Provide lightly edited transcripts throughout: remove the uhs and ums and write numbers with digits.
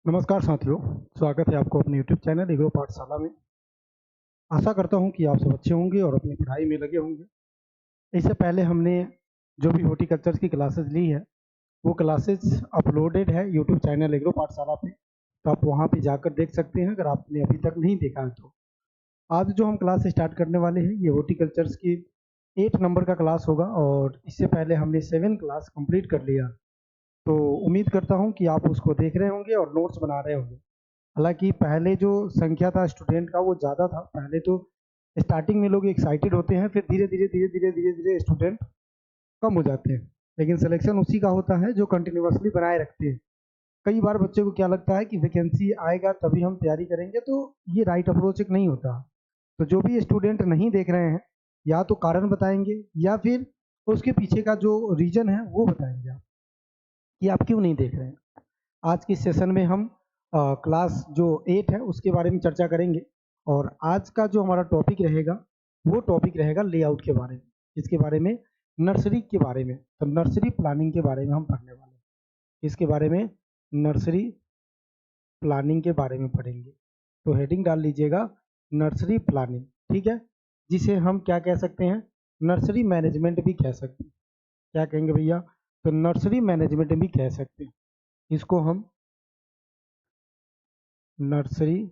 नमस्कार साथियों, स्वागत है आपको अपने YouTube चैनल एग्रो पाठशाला में। आशा करता हूं कि आप सब अच्छे होंगे और अपनी पढ़ाई में लगे होंगे। इससे पहले हमने जो भी हॉर्टिकल्चर की क्लासेस ली है, वो क्लासेस अपलोडेड है YouTube चैनल एग्रो पाठशाला पे, तो आप वहां पे जाकर देख सकते हैं अगर आपने अभी तक नहीं देखा है तो। आज जो हम क्लास स्टार्ट करने वाले हैं ये हॉर्टिकल्चर की 8 नंबर का क्लास होगा और इससे पहले हमने 7 क्लास कंप्लीट कर लिया। तो उम्मीद करता हूँ कि आप उसको देख रहे होंगे और नोट्स बना रहे होंगे। हालांकि पहले जो संख्या था स्टूडेंट का वो ज़्यादा था। पहले तो स्टार्टिंग में लोग एक्साइटेड होते हैं, फिर धीरे धीरे धीरे धीरे धीरे धीरे स्टूडेंट कम हो जाते हैं। लेकिन सिलेक्शन उसी का होता है जो कंटिन्यूअसली बनाए रखते हैं। कई बार बच्चे को क्या लगता है कि वैकेंसी आएगा तभी हम तैयारी करेंगे, तो ये राइट अप्रोच नहीं होता। तो जो भी स्टूडेंट नहीं देख रहे हैं, या तो कारण बताएंगे या फिर उसके पीछे का जो रीजन है वो बताएंगे आप कि आप क्यों नहीं देख रहे हैं। आज के सेशन में हम क्लास जो 8 है उसके बारे में चर्चा करेंगे और आज का जो हमारा टॉपिक रहेगा वो टॉपिक रहेगा लेआउट के बारे में। इसके बारे में नर्सरी के बारे में, तो नर्सरी प्लानिंग के बारे में हम पढ़ने वाले हैं। इसके बारे में नर्सरी प्लानिंग के बारे में पढ़ेंगे। तो हेडिंग डाल लीजिएगा नर्सरी प्लानिंग, ठीक है, जिसे हम क्या कह सकते हैं, नर्सरी मैनेजमेंट भी कह सकते हैं। क्या कहेंगे भैया? तो नर्सरी मैनेजमेंट भी कह सकते हैं। इसको हम नर्सरी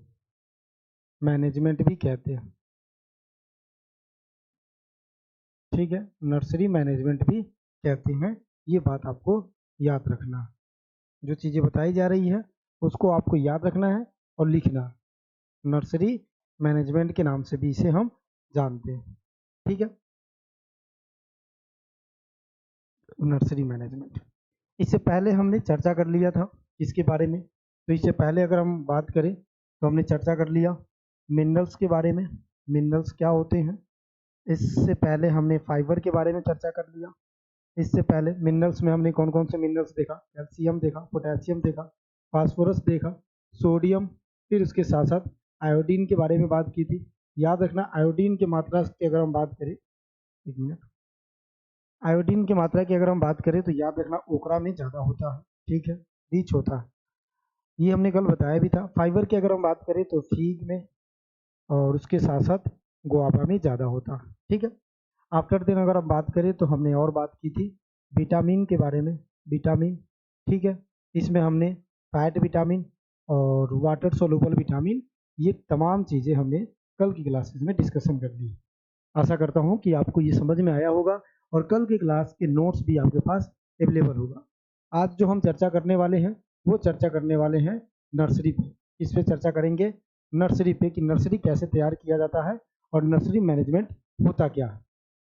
मैनेजमेंट भी कहते हैं, ठीक है, नर्सरी मैनेजमेंट भी कहते हैं। ये बात आपको याद रखना। जो चीज़ें बताई जा रही है उसको आपको याद रखना है और लिखना। नर्सरी मैनेजमेंट के नाम से भी इसे हम जानते हैं, ठीक है। नर्सरी मैनेजमेंट, इससे पहले हमने चर्चा कर लिया था इसके बारे में। तो इससे पहले अगर हम बात करें तो हमने चर्चा कर लिया मिनरल्स के बारे में, मिनरल्स क्या होते हैं। इससे पहले हमने फाइबर के बारे में चर्चा कर लिया। इससे पहले मिनरल्स में हमने कौन कौन से मिनरल्स देखा, कैल्शियम देखा, पोटेशियम देखा, फास्फोरस देखा, सोडियम, फिर उसके साथ साथ आयोडीन के बारे में बात की थी। याद रखना आयोडीन की मात्रा की अगर हम बात करें, एक मिनट, आयोडीन की मात्रा की अगर हम बात करें तो याद रखना ओकरा में ज़्यादा होता है, ठीक है, रिच होता है। ये हमने कल बताया भी था। फाइबर की अगर हम बात करें तो फीग में और उसके साथ साथ गुआवा में ज़्यादा होता है, ठीक है। आफ्टर दिन अगर हम बात करें तो हमने और बात की थी विटामिन के बारे में, विटामिन, ठीक है। इसमें हमने फैट विटामिन और वाटर सोलुबल विटामिन, ये तमाम चीज़ें हमने कल की क्लासेस में डिस्कशन कर ली। आशा करता हूँ कि आपको ये समझ में आया होगा और कल की क्लास के नोट्स भी आपके पास अवेलेबल होगा। आज जो हम चर्चा करने वाले हैं वो चर्चा करने वाले हैं नर्सरी पे। इस पे चर्चा करेंगे नर्सरी पे कि नर्सरी कैसे तैयार किया जाता है और नर्सरी मैनेजमेंट होता क्या है।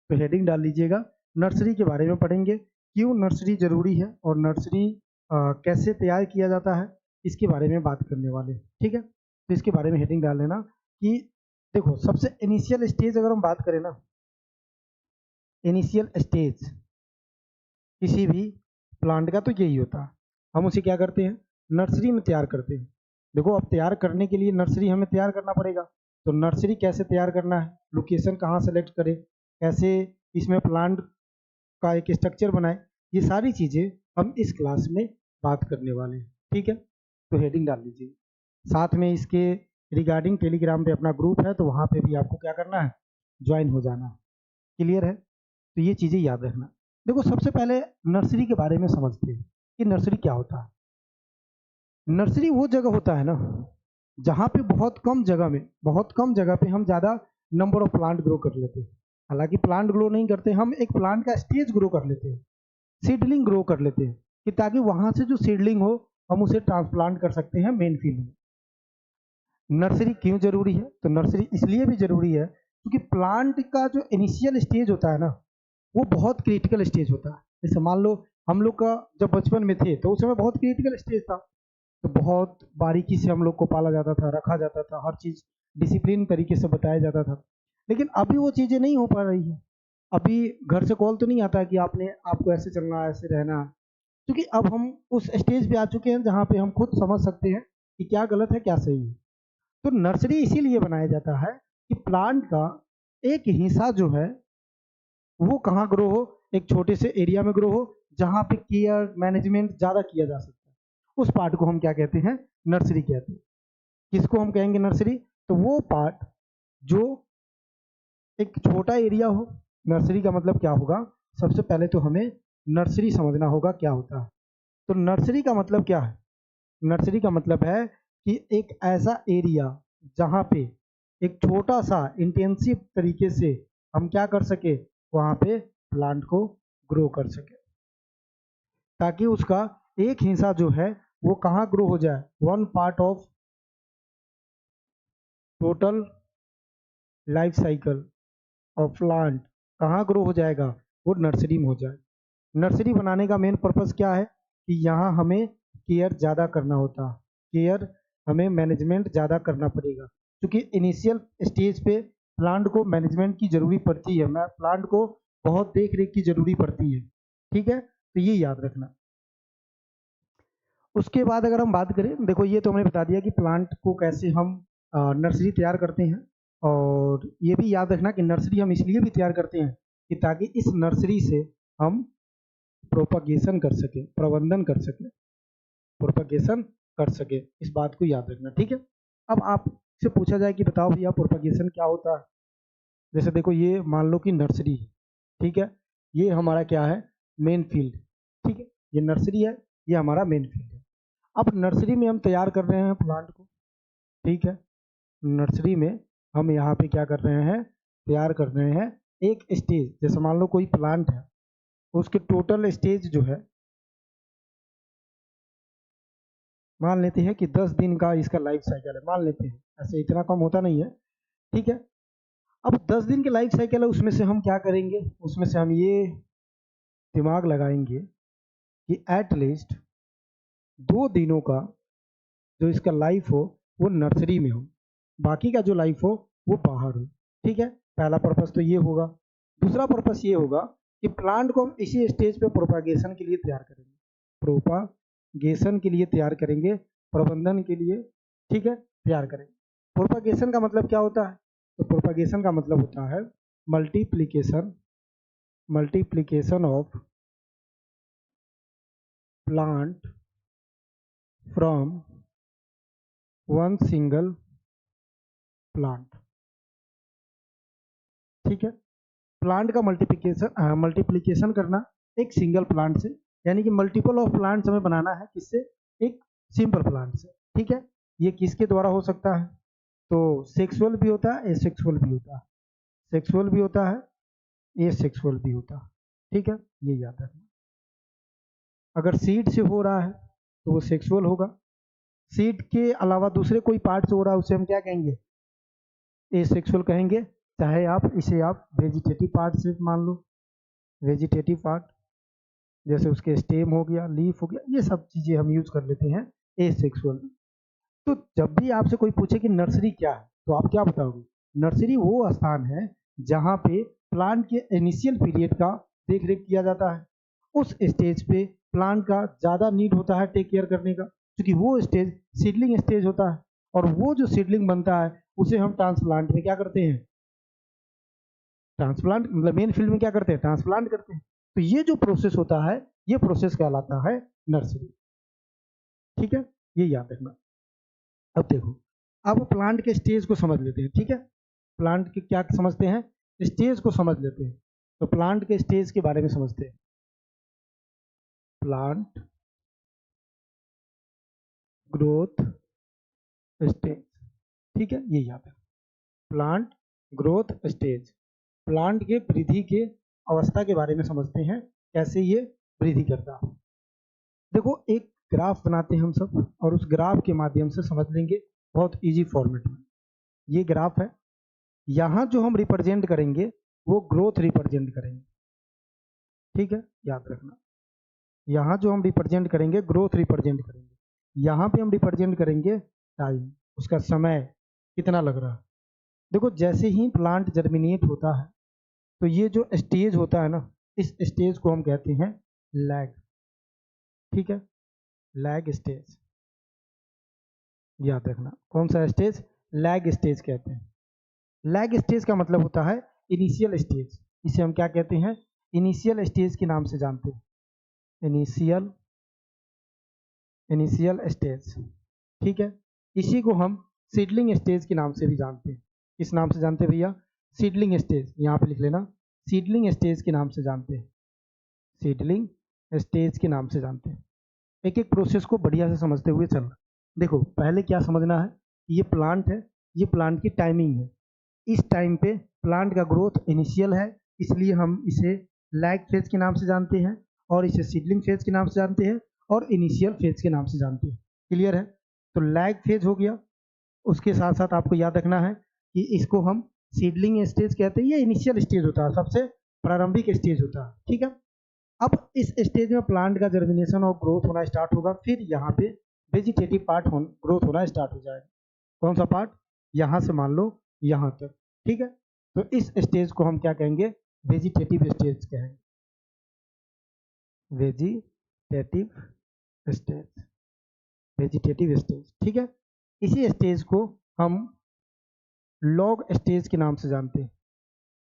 तो हेडिंग डाल लीजिएगा नर्सरी के बारे में पढ़ेंगे, क्यों नर्सरी जरूरी है और नर्सरी कैसे तैयार किया जाता है, इसके बारे में बात करने वाले हैं, ठीक है। तो इसके बारे में हेडिंग डाल लेना कि देखो सबसे इनिशियल स्टेज अगर हम बात करें ना, इनिशियल स्टेज किसी भी प्लांट का तो यही होता है। हम उसे क्या करते हैं, नर्सरी में तैयार करते हैं। देखो अब तैयार करने के लिए नर्सरी हमें तैयार करना पड़ेगा। तो नर्सरी कैसे तैयार करना है, लोकेशन कहाँ सेलेक्ट करें, कैसे इसमें प्लांट का एक स्ट्रक्चर बनाए, ये सारी चीज़ें हम इस क्लास में बात करने वाले हैं, ठीक है। तो हेडिंग डाल लीजिए। साथ में इसके रिगार्डिंग टेलीग्राम पे अपना ग्रुप है, तो वहाँ पे भी आपको क्या करना है, ज्वाइन हो जाना है। क्लियर है? तो ये चीज़ें याद रखना। देखो सबसे पहले नर्सरी के बारे में समझते हैं कि नर्सरी क्या होता है। नर्सरी वो जगह होता है ना जहाँ पे बहुत कम जगह पे हम ज़्यादा नंबर ऑफ प्लांट ग्रो कर लेते हैं। हालांकि प्लांट ग्रो नहीं करते, हम एक प्लांट का स्टेज ग्रो कर लेते हैं, सीडलिंग ग्रो कर लेते हैं, कि ताकि वहां से जो सीडलिंग हो हम उसे ट्रांसप्लांट कर सकते हैं मेन फील्ड में। नर्सरी क्यों जरूरी है? तो नर्सरी इसलिए भी जरूरी है क्योंकि प्लांट का जो इनिशियल स्टेज होता है ना वो बहुत क्रिटिकल स्टेज होता है। जैसे मान लो हम लोग का जब बचपन में थे तो उस समय बहुत क्रिटिकल स्टेज था, तो बहुत बारीकी से हम लोग को पाला जाता था, रखा जाता था, हर चीज़ डिसिप्लिन तरीके से बताया जाता था। लेकिन अभी वो चीज़ें नहीं हो पा रही है। अभी घर से कॉल तो नहीं आता है कि आपको ऐसे चलना है, ऐसे रहना है, क्योंकि अब हम उस स्टेज पे आ चुके हैं जहाँ पे हम खुद समझ सकते हैं कि क्या गलत है क्या सही है। तो नर्सरी इसीलिए बनाया जाता है कि प्लांट का एक हिस्सा जो है वो कहाँ ग्रो हो, एक छोटे से एरिया में ग्रो हो जहाँ पे केयर मैनेजमेंट ज़्यादा किया जा सकता है। उस पार्ट को हम क्या कहते हैं, नर्सरी कहते हैं। किसको हम कहेंगे नर्सरी, तो वो पार्ट जो एक छोटा एरिया हो। नर्सरी का मतलब क्या होगा, सबसे पहले तो हमें नर्सरी समझना होगा क्या होता है। तो नर्सरी का मतलब क्या है, नर्सरी का मतलब है कि एक ऐसा एरिया जहाँ पे एक छोटा सा इंटेंसिव तरीके से हम क्या कर सके, वहाँ पे प्लांट को ग्रो कर सके, ताकि उसका एक हिस्सा जो है वो कहाँ ग्रो हो जाए, one part of total life cycle of plant कहाँ ग्रो हो जाएगा, वो नर्सरी में हो जाए। नर्सरी बनाने का मेन पर्पस क्या है कि यहाँ हमें केयर ज़्यादा करना होता, केयर हमें मैनेजमेंट ज़्यादा करना पड़ेगा, क्योंकि इनिशियल स्टेज पे प्लांट को मैनेजमेंट की ज़रूरी पड़ती है, प्लांट को बहुत देख रेख की ज़रूरी पड़ती है। ठीक है, तो ये याद रखना। उसके बाद अगर हम बात करें, देखो ये तो हमने बता दिया कि प्लांट को कैसे हम नर्सरी तैयार करते हैं, और ये भी याद रखना कि नर्सरी हम इसलिए भी तैयार करते हैं कि ताकि इस नर्सरी से हम प्रोपगेशन कर सके, प्रबंधन कर सके, प्रोपगेशन कर सके, इस बात को याद रखना। ठीक है, अब आपसे पूछा जाए कि बताओ भैया प्रोपगेशन क्या होता है। जैसे देखो ये मान लो कि नर्सरी है, ठीक है, ये हमारा क्या है, मेन फील्ड। ठीक है, ये नर्सरी है, ये हमारा मेन फील्ड है। अब नर्सरी में हम तैयार कर रहे हैं प्लांट को, ठीक है, नर्सरी में हम यहाँ पे क्या कर रहे हैं, तैयार कर रहे हैं एक स्टेज। जैसे मान लो कोई प्लांट है, उसके टोटल स्टेज जो है, मान लेते हैं कि 10 दिन का इसका लाइफ साइकिल है, मान लेते हैं, ऐसे इतना कम होता नहीं है। ठीक है, अब 10 दिन के लाइफ साइकिल है, उसमें से हम क्या करेंगे, उसमें से हम ये दिमाग लगाएंगे कि एट लीस्ट 2 दिनों का जो इसका लाइफ हो वो नर्सरी में हो, बाकी का जो लाइफ हो वो बाहर हो। ठीक है, पहला पर्पस तो ये होगा। दूसरा पर्पस ये होगा कि प्लांट को हम इसी स्टेज पे प्रोपागेशन के लिए तैयार करेंगे, प्रोपागेशन के लिए तैयार करेंगे, प्रबंधन के लिए, ठीक है, तैयार करेंगे। प्रोपागेशन का मतलब क्या होता है, तो प्रोपागेशन का मतलब होता है multiplication, multiplication of plant from one single plant. ठीक है, प्लांट का मल्टीप्लिकेशन करना एक सिंगल प्लांट से, यानी कि मल्टीपल ऑफ प्लांट्स हमें बनाना है, किससे, एक सिंपल प्लांट से। ठीक है, ये किसके द्वारा हो सकता है, तो सेक्सुअल भी होता है, एसेक्सुअल भी होता है, सेक्सुअल भी होता है, एसेक्सुअल भी होता है। ठीक है, ये याद रखना। अगर सीड से हो रहा है तो वो सेक्सुअल होगा, सीड के अलावा दूसरे कोई पार्ट से हो रहा है उसे हम क्या कहेंगे, एसेक्सुअल कहेंगे। चाहे आप इसे आप वेजिटेटिव पार्ट से मान लो, वेजिटेटिव पार्ट, जैसे उसके स्टेम हो गया, लीफ हो गया, ये सब चीजें हम यूज कर लेते हैं एसेक्सुअल। तो जब भी आपसे कोई पूछे कि नर्सरी क्या है, तो आप क्या बताओगे, नर्सरी वो स्थान है जहाँ पे प्लांट के इनिशियल पीरियड का देख रेख किया जाता है। उस स्टेज पे प्लांट का ज़्यादा नीड होता है टेक केयर करने का, क्योंकि वो स्टेज सीडलिंग स्टेज होता है, और वो जो सीडलिंग बनता है उसे हम ट्रांसप्लांट में क्या करते हैं, ट्रांसप्लांट मतलब मेन फील्ड में क्या करते हैं, ट्रांसप्लांट करते हैं। तो ये जो प्रोसेस होता है, ये प्रोसेस कहलाता है नर्सरी। ठीक है, ये याद रखना। अब देखो, अब प्लांट के स्टेज को समझ लेते हैं। ठीक है, प्लांट के क्या समझते हैं, स्टेज को समझ लेते हैं। तो प्लांट के स्टेज के बारे में समझते हैं, प्लांट ग्रोथ स्टेज। ठीक है, ये याद है, प्लांट ग्रोथ स्टेज, प्लांट के वृद्धि के अवस्था के बारे में समझते हैं, कैसे ये वृद्धि करता है। देखो एक ग्राफ बनाते हैं हम सब, और उस ग्राफ के माध्यम से समझ लेंगे बहुत इजी फॉर्मेट में। ये ग्राफ है, यहाँ जो हम रिप्रेजेंट करेंगे वो ग्रोथ रिप्रेजेंट करेंगे। ठीक है, याद रखना, यहाँ जो हम रिप्रेजेंट करेंगे ग्रोथ रिप्रेजेंट करेंगे, यहाँ पे हम रिप्रेजेंट करेंगे टाइम, उसका समय कितना लग रहा है। देखो जैसे ही प्लांट जर्मिनेट होता है, तो ये जो स्टेज होता है ना, इस स्टेज को हम कहते हैं लैग। ठीक है, लैग स्टेज, याद रखना कौन सा स्टेज, लैग स्टेज कहते हैं। लैग स्टेज का मतलब होता है इनिशियल स्टेज, इसे हम क्या कहते हैं, इनिशियल स्टेज के नाम से जानते हैं, इनिशियल इनिशियल स्टेज, ठीक है। इसी को हम सीडलिंग स्टेज के नाम से भी जानते हैं। किस नाम से जानते हैं भैया? सीडलिंग स्टेज, यहाँ पे लिख लेना, सीडलिंग स्टेज के नाम से जानते हैं, सीडलिंग स्टेज के नाम से जानते हैं। एक एक प्रोसेस को बढ़िया से समझते हुए चलना। देखो पहले क्या समझना है, ये प्लांट है, ये प्लांट की टाइमिंग है। इस टाइम पे प्लांट का ग्रोथ इनिशियल है, इसलिए हम इसे लैग फेज के नाम से जानते हैं, और इसे सीडलिंग फेज के नाम से जानते हैं, और इनिशियल फेज के नाम से जानते हैं। क्लियर है? तो लैग फेज हो गया। उसके साथ साथ आपको याद रखना है कि इसको हम सीडलिंग स्टेज कहते हैं। ये इनिशियल स्टेज होता है, सबसे प्रारंभिक स्टेज होता है, ठीक है। अब इस स्टेज में प्लांट का जर्मिनेशन और ग्रोथ होना स्टार्ट होगा, फिर यहाँ पे वेजिटेटिव पार्ट ग्रोथ होना स्टार्ट हो जाएगा। कौन सा पार्ट? यहाँ से मान लो यहाँ तक, ठीक है। तो इस स्टेज को हम क्या कहेंगे? वेजिटेटिव स्टेज कहेंगे, वेजिटेटिव स्टेज, वेजिटेटिव स्टेज, ठीक है। इसी स्टेज को हम लॉग स्टेज के नाम से जानते हैं,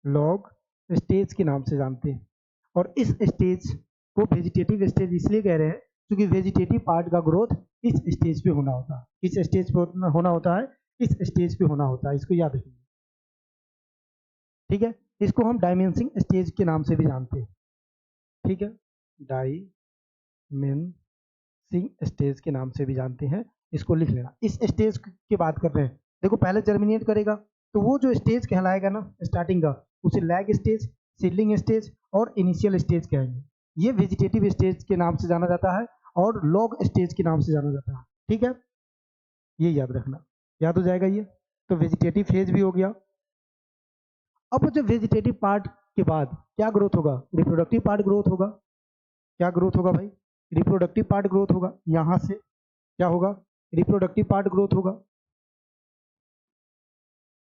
लॉग स्टेज के नाम से जानते हैं। और इस स्टेज को वेजिटेटिव स्टेज इसलिए कह रहे हैं क्योंकि वेजिटेटिव पार्ट का ग्रोथ इस स्टेज पे होना होता है। इस स्टेज पे होना होता है, इस स्टेज पे होना होता है, इसको याद रखिए, ठीक है। इसको हम डायमेंसिंग स्टेज के नाम से भी जानते हैं, ठीक है, डायमेंसिंग स्टेज के नाम से भी जानते हैं, इसको लिख लेना। इस स्टेज की बात कर रहे हैं। देखो पहले जर्मिनेट करेगा तो वो जो स्टेज कहलाएगा ना स्टार्टिंग का, उसे लैग स्टेज, सीडलिंग स्टेज और इनिशियल स्टेज कहेंगे। ये वेजिटेटिव स्टेज के नाम से जाना जाता है और लॉग स्टेज के नाम से जाना जाता है, ठीक है। ये याद रखना, याद हो जाएगा ये। तो वेजिटेटिव फेज भी हो गया। अब जो वेजिटेटिव पार्ट के बाद क्या ग्रोथ होगा? रिप्रोडक्टिव पार्ट ग्रोथ होगा। क्या ग्रोथ होगा भाई? रिप्रोडक्टिव पार्ट ग्रोथ होगा। यहाँ से क्या होगा? रिप्रोडक्टिव पार्ट ग्रोथ होगा,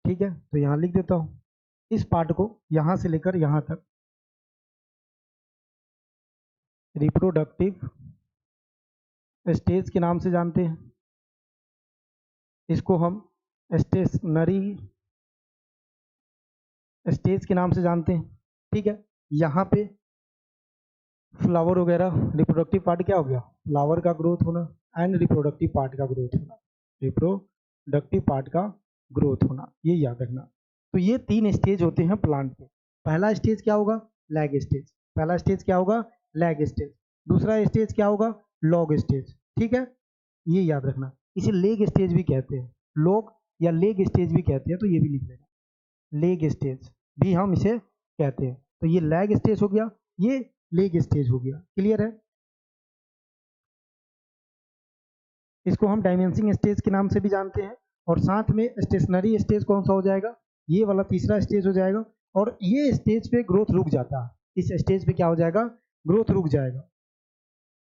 ठीक है। तो यहाँ लिख देता हूँ, इस पार्ट को यहाँ से लेकर यहाँ तक रिप्रोडक्टिव स्टेज के नाम से जानते हैं। इसको हम स्टेशनरी स्टेज के नाम से जानते हैं, ठीक है। यहाँ पे फ्लावर वगैरह, रिप्रोडक्टिव पार्ट क्या हो गया? फ्लावर का ग्रोथ होना एंड रिप्रोडक्टिव पार्ट का ग्रोथ होना, रिप्रोडक्टिव पार्ट का ग्रोथ होना, ये याद रखना। तो ये तीन स्टेज होते हैं प्लांट के। पहला स्टेज क्या होगा? Lag stage. पहला स्टेज क्या होगा? Lag stage. दूसरा स्टेज क्या होगा? लॉग स्टेज, ठीक है। ये याद रखना। इसे लेग स्टेज भी कहते हैं, लॉग या लेग स्टेज भी कहते हैं, तो ये भी लिख लेना, लेग स्टेज भी हम इसे कहते हैं। तो ये लैग स्टेज हो गया, ये लेग स्टेज हो गया। क्लियर है? इसको हम डायमेंसिंग स्टेज के नाम से भी जानते हैं। और साथ में स्टेशनरी स्टेज कौन सा हो जाएगा? ये वाला तीसरा स्टेज हो जाएगा। और ये स्टेज पे ग्रोथ रुक जाता है, इस स्टेज पे क्या हो जाएगा? ग्रोथ रुक जाएगा।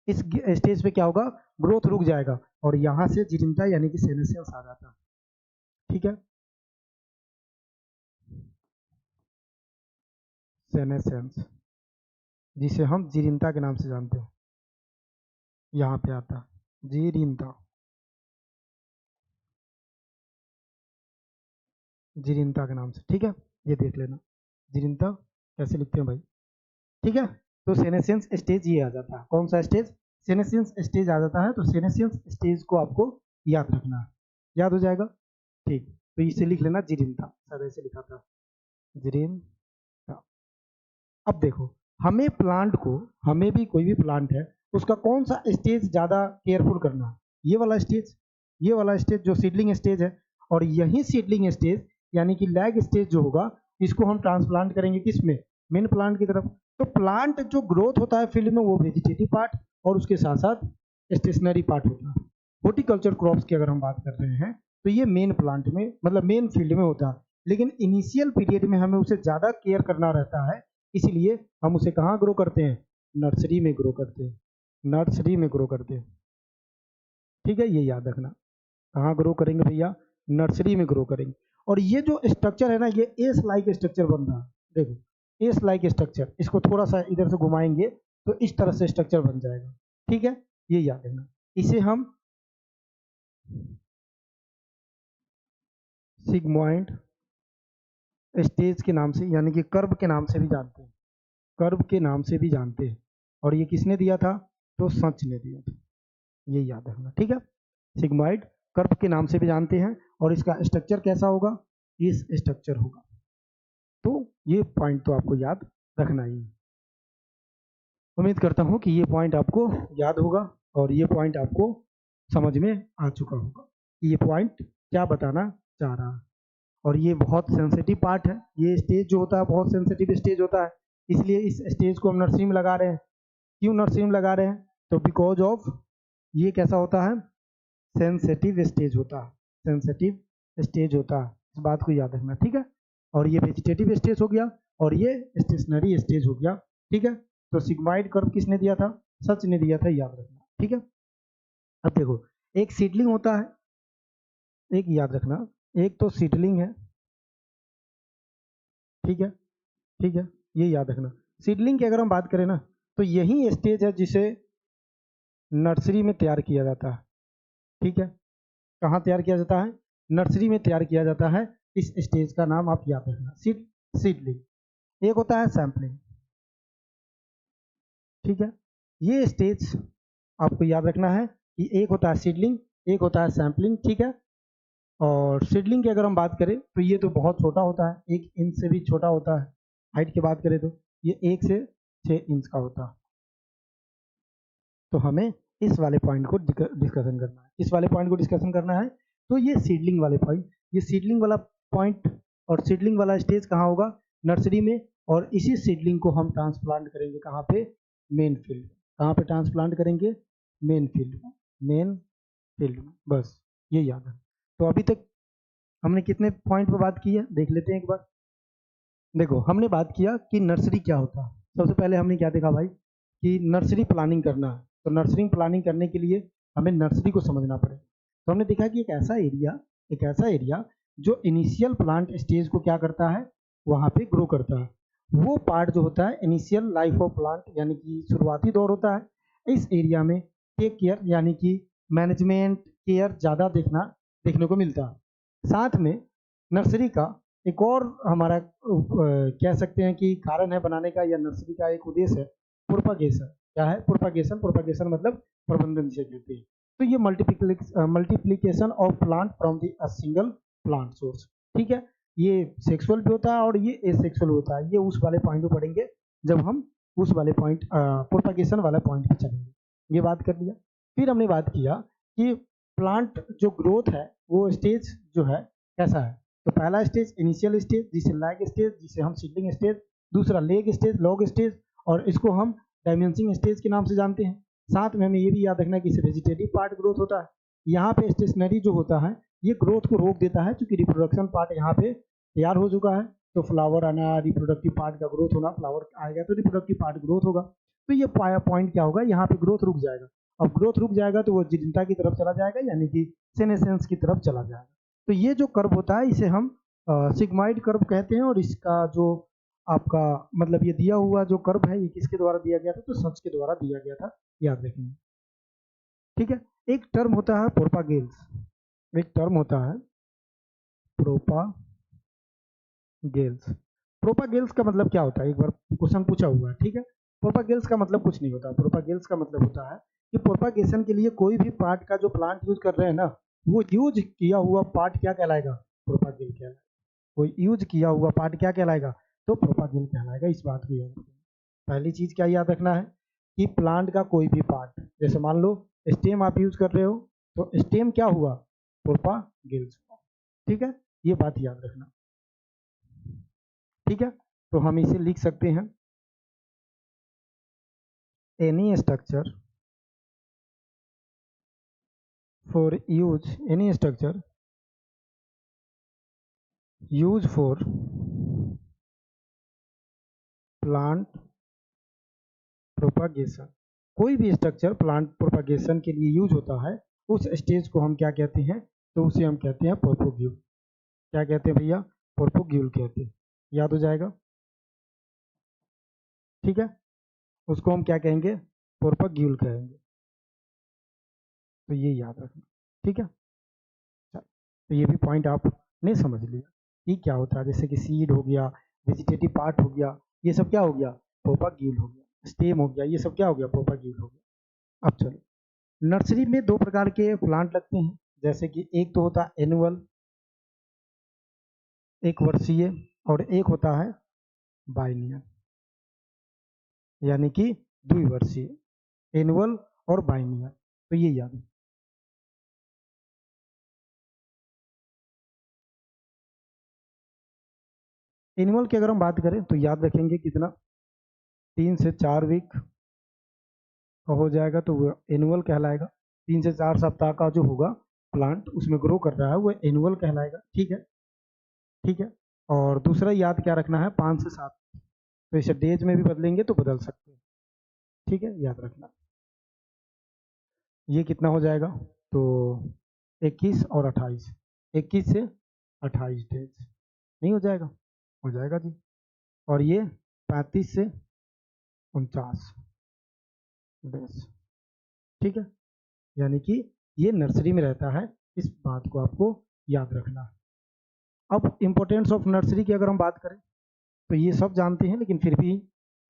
इस स्टेज पे क्या होगा? ग्रोथ रुक जाएगा और यहाँ से जिरिंदा यानी कि सेनेसेंस आ जाता है, ठीक है। सेनेसेंस, जिसे हम जिरिंदा के नाम से जानते हैं, यहाँ पे आता है जिरिंदा, जिरिंदा के नाम से, ठीक है। ये देख लेना जिरिंदा कैसे लिखते हैं भाई, ठीक है। तो सेनेसेंस स्टेज ये आ जाता है। कौन सा स्टेज? सेनेसेंस स्टेज आ जाता है। तो सेनेसेंस स्टेज को आपको याद रखना है, याद हो जाएगा, ठीक। तो इसे लिख लेना जिरिंदा, शायद ऐसे लिखा था जिरिंदा। अब देखो, हमें प्लांट को, हमें भी कोई भी प्लांट है उसका कौन सा स्टेज ज़्यादा केयरफुल करना है? ये वाला स्टेज, ये वाला स्टेज जो सीडलिंग स्टेज है। और यही सीडलिंग स्टेज यानी कि लैग स्टेज जो होगा, इसको हम ट्रांसप्लांट करेंगे किस में? मेन प्लांट की तरफ। तो प्लांट जो ग्रोथ होता है फील्ड में, वो वेजिटेटिव पार्ट और उसके साथ साथ स्टेशनरी पार्ट होता है। हॉर्टिकल्चर क्रॉप्स की अगर हम बात कर रहे हैं तो ये मेन प्लांट में, मतलब मेन फील्ड में होता है। लेकिन इनिशियल पीरियड में हमें उसे ज़्यादा केयर करना रहता है, इसलिए हम उसे कहाँ ग्रो करते हैं? नर्सरी में ग्रो करते हैं, नर्सरी में ग्रो करते हैं, ठीक है। ये याद रखना, कहाँ ग्रो करेंगे भैया? नर्सरी में ग्रो करेंगे। और ये जो स्ट्रक्चर है ना, ये एस लाइक स्ट्रक्चर बन रहा है, देखो एस लाइक स्ट्रक्चर, इसको थोड़ा सा इधर से घुमाएंगे तो इस तरह से स्ट्रक्चर बन जाएगा, ठीक है। ये याद रखना। इसे हम सिग्मॉइड स्टेज के नाम से यानी कि कर्व के नाम से भी जानते हैं, कर्व के नाम से भी जानते हैं। और ये किसने दिया था? तो सच ने दिया था, ये याद रखना, ठीक है। सिग्मॉइड कर्व के नाम से भी जानते हैं, और इसका स्ट्रक्चर कैसा होगा, इस स्ट्रक्चर होगा। तो ये पॉइंट तो आपको याद रखना ही है। उम्मीद करता हूँ कि ये पॉइंट आपको याद होगा और ये पॉइंट आपको समझ में आ चुका होगा कि ये पॉइंट क्या बताना चाह रहा है। और ये बहुत सेंसिटिव पार्ट है, ये स्टेज जो होता है बहुत सेंसिटिव स्टेज होता है, इसलिए इस स्टेज को हम नर्सरी में लगा रहे हैं। क्यों नर्सरी में लगा रहे हैं, तो बिकॉज ऑफ ये कैसा होता है, सेंसिटिव स्टेज होता है, सेंसिटिव स्टेज होता है, इस बात को याद रखना, ठीक है। और ये वेजिटेटिव स्टेज हो गया और ये स्टेशनरी स्टेज हो गया, ठीक है। तो सिग्मॉइड कर्व किसने दिया था, सच ने दिया था, याद रखना, ठीक है। अब देखो, एक सीडलिंग होता है, एक याद रखना, एक तो सीडलिंग है, ठीक है, ठीक है, ये याद रखना। सीडलिंग की अगर हम बात करें ना, तो यही स्टेज है जिसे नर्सरी में तैयार किया जाता है, ठीक है। कहाँ तैयार किया जाता है, नर्सरी में तैयार किया जाता है। इस स्टेज का नाम आप याद रखना, सीडलिंग। एक होता है सैंपलिंग, ठीक है। ये स्टेज आपको याद रखना है कि एक होता है सीडलिंग, एक होता है सैंपलिंग, ठीक है। और सीडलिंग की अगर हम बात करें तो ये तो बहुत छोटा होता है, 1 इंच से भी छोटा होता है। हाइट की बात करें तो ये 1 से 6 इंच का होता है। तो हमें इस वाले पॉइंट को डिस्कशन करना है, इस वाले पॉइंट को डिस्कशन करना है। तो ये सीडलिंग वाले पॉइंट, ये सीडलिंग वाला पॉइंट और सीडलिंग वाला स्टेज कहाँ होगा, नर्सरी में। और इसी सीडलिंग को हम ट्रांसप्लांट करेंगे कहाँ पे, मेन फील्ड। कहाँ पे ट्रांसप्लांट करेंगे, मेन फील्ड में, मेन फील्ड में, बस ये याद है। तो अभी तक हमने कितने पॉइंट पर बात की है, देख लेते हैं एक बार। देखो, हमने बात किया कि नर्सरी क्या होता है। सबसे पहले हमने क्या देखा भाई, कि नर्सरी प्लानिंग करना है। तो नर्सरी प्लानिंग करने के लिए हमें नर्सरी को समझना पड़ेगा। तो हमने देखा कि एक ऐसा एरिया जो इनिशियल प्लांट स्टेज को क्या करता है, वहाँ पे ग्रो करता है। वो पार्ट जो होता है इनिशियल लाइफ ऑफ प्लांट, यानी कि शुरुआती दौर होता है। इस एरिया में टेक केयर यानी कि मैनेजमेंट केयर ज़्यादा देखने को मिलता है। साथ में नर्सरी का एक और हमारा कह सकते हैं कि कारण है बनाने का, या नर्सरी का एक उद्देश्य है प्रोपागेशन। क्या है प्रोपागेशन, प्रोपागेशन मतलब प्रबंधन जिसे कहते हैं। तो ये multiplication of plant from the single plant source, ठीक है। ये सेक्सुअल भी होता है और ये एसेक्सुअल होता है। ये उस वाले पॉइंट पे पढ़ेंगे जब हम उस वाले पॉइंट प्रोपागेशन वाला पॉइंट पे चलेंगे। ये बात कर लिया। फिर हमने बात किया कि प्लांट जो ग्रोथ है वो स्टेज जो है कैसा है। तो पहला स्टेज इनिशियल स्टेज, जिसे लैग स्टेज, जिसे हम सीडलिंग स्टेज, दूसरा लेग स्टेज, लॉग स्टेज, और इसको हम डायमेंसिंग स्टेज के नाम से जानते हैं। साथ में हमें ये भी याद रखना है कि इसे वेजिटेटिव पार्ट ग्रोथ होता है। यहाँ पे स्टेशनरी जो होता है ये ग्रोथ को रोक देता है, क्योंकि रिप्रोडक्शन पार्ट यहाँ पे तैयार हो चुका है। तो फ्लावर आना, रिप्रोडक्टिव पार्ट का ग्रोथ होना, फ्लावर आएगा तो रिप्रोडक्टिव पार्ट ग्रोथ होगा। तो ये पॉइंट क्या होगा, यहाँ पे ग्रोथ रुक जाएगा। अब ग्रोथ रुक जाएगा तो वो जिंदा की तरफ चला जाएगा, यानी कि सेनेसेंस की तरफ चला जाएगा। तो ये जो कर्व होता है इसे हम सिग्मॉइड कर्व कहते हैं। और इसका जो आपका मतलब ये दिया हुआ जो कर्व है ये किसके द्वारा दिया गया था, तो सच के द्वारा दिया गया था, याद रखेंगे, ठीक है। एक टर्म होता है प्रोपागेल्स, एक टर्म होता है प्रोपागेल्स। प्रोपागेल्स का मतलब क्या होता है, एक बार क्वेश्चन पूछा हुआ है, ठीक है। प्रोपागेल्स का मतलब कुछ नहीं होता। प्रोपागेल्स का मतलब होता है कि प्रोपागेशन के लिए कोई भी पार्ट का जो प्लांट यूज कर रहे हैं ना, वो यूज किया हुआ पार्ट क्या कहलाएगा, प्रोपागेल कहलाएगा। कोई यूज किया हुआ पार्ट क्या कहलाएगा, तो प्रोपागेल कहलाएगा। इस बात को याद रखना। पहली चीज क्या याद रखना है कि प्लांट का कोई भी पार्ट, जैसे मान लो स्टेम आप यूज कर रहे हो, तो स्टेम क्या हुआ, प्रोपागेल्स हुआ, ठीक है। ये बात याद रखना, ठीक है। तो हम इसे लिख सकते हैं, any structure for use, any structure use for plant propagation. कोई भी स्ट्रक्चर प्लांट प्रोपागेशन के लिए यूज होता है, उस स्टेज को हम क्या कहते हैं, तो उसे हम कहते हैं प्रोपोग्यूल। क्या कहते हैं भैया, प्रोपोग्यूल कहते हैं। याद हो जाएगा, ठीक है। उसको हम क्या कहेंगे, प्रोपोग्यूल कहेंगे। तो ये याद रखना, ठीक है। तो ये भी पॉइंट आपने समझ लिया कि क्या होता है। जैसे कि सीड हो गया, वेजिटेटिव पार्ट हो गया, ये सब क्या हो गया, प्रोपाग्यूल हो गया। स्टेम हो गया, ये सब क्या हो गया, प्रोपाग्यूल हो गया। अब चलो नर्सरी में दो प्रकार के प्लांट लगते हैं, जैसे कि एक तो होता है एनुअल, एक वर्षीय, और एक होता है बाइनियल, यानी कि द्विवर्षीय, एनुअल और बाइनियल। तो ये याद है। एनुअल की अगर हम बात करें तो याद रखेंगे कितना, 3 से 4 वीक का हो जाएगा तो वो एनुअल कहलाएगा। 3 से 4 सप्ताह का जो होगा प्लांट उसमें ग्रो कर रहा है वो एनुअल कहलाएगा। ठीक है, ठीक है। और दूसरा याद क्या रखना है, 5 से 7, तो इसे डेज में भी बदलेंगे तो बदल सकते हैं। ठीक है, याद रखना। ये कितना हो जाएगा, तो 21 और 28, 21 से 28 डेज, नहीं हो जाएगा? हो जाएगा जी। और ये 35 से 49 डेज। ठीक है, यानी कि ये नर्सरी में रहता है, इस बात को आपको याद रखना है। अब इम्पोर्टेंस ऑफ नर्सरी की अगर हम बात करें तो ये सब जानते हैं, लेकिन फिर भी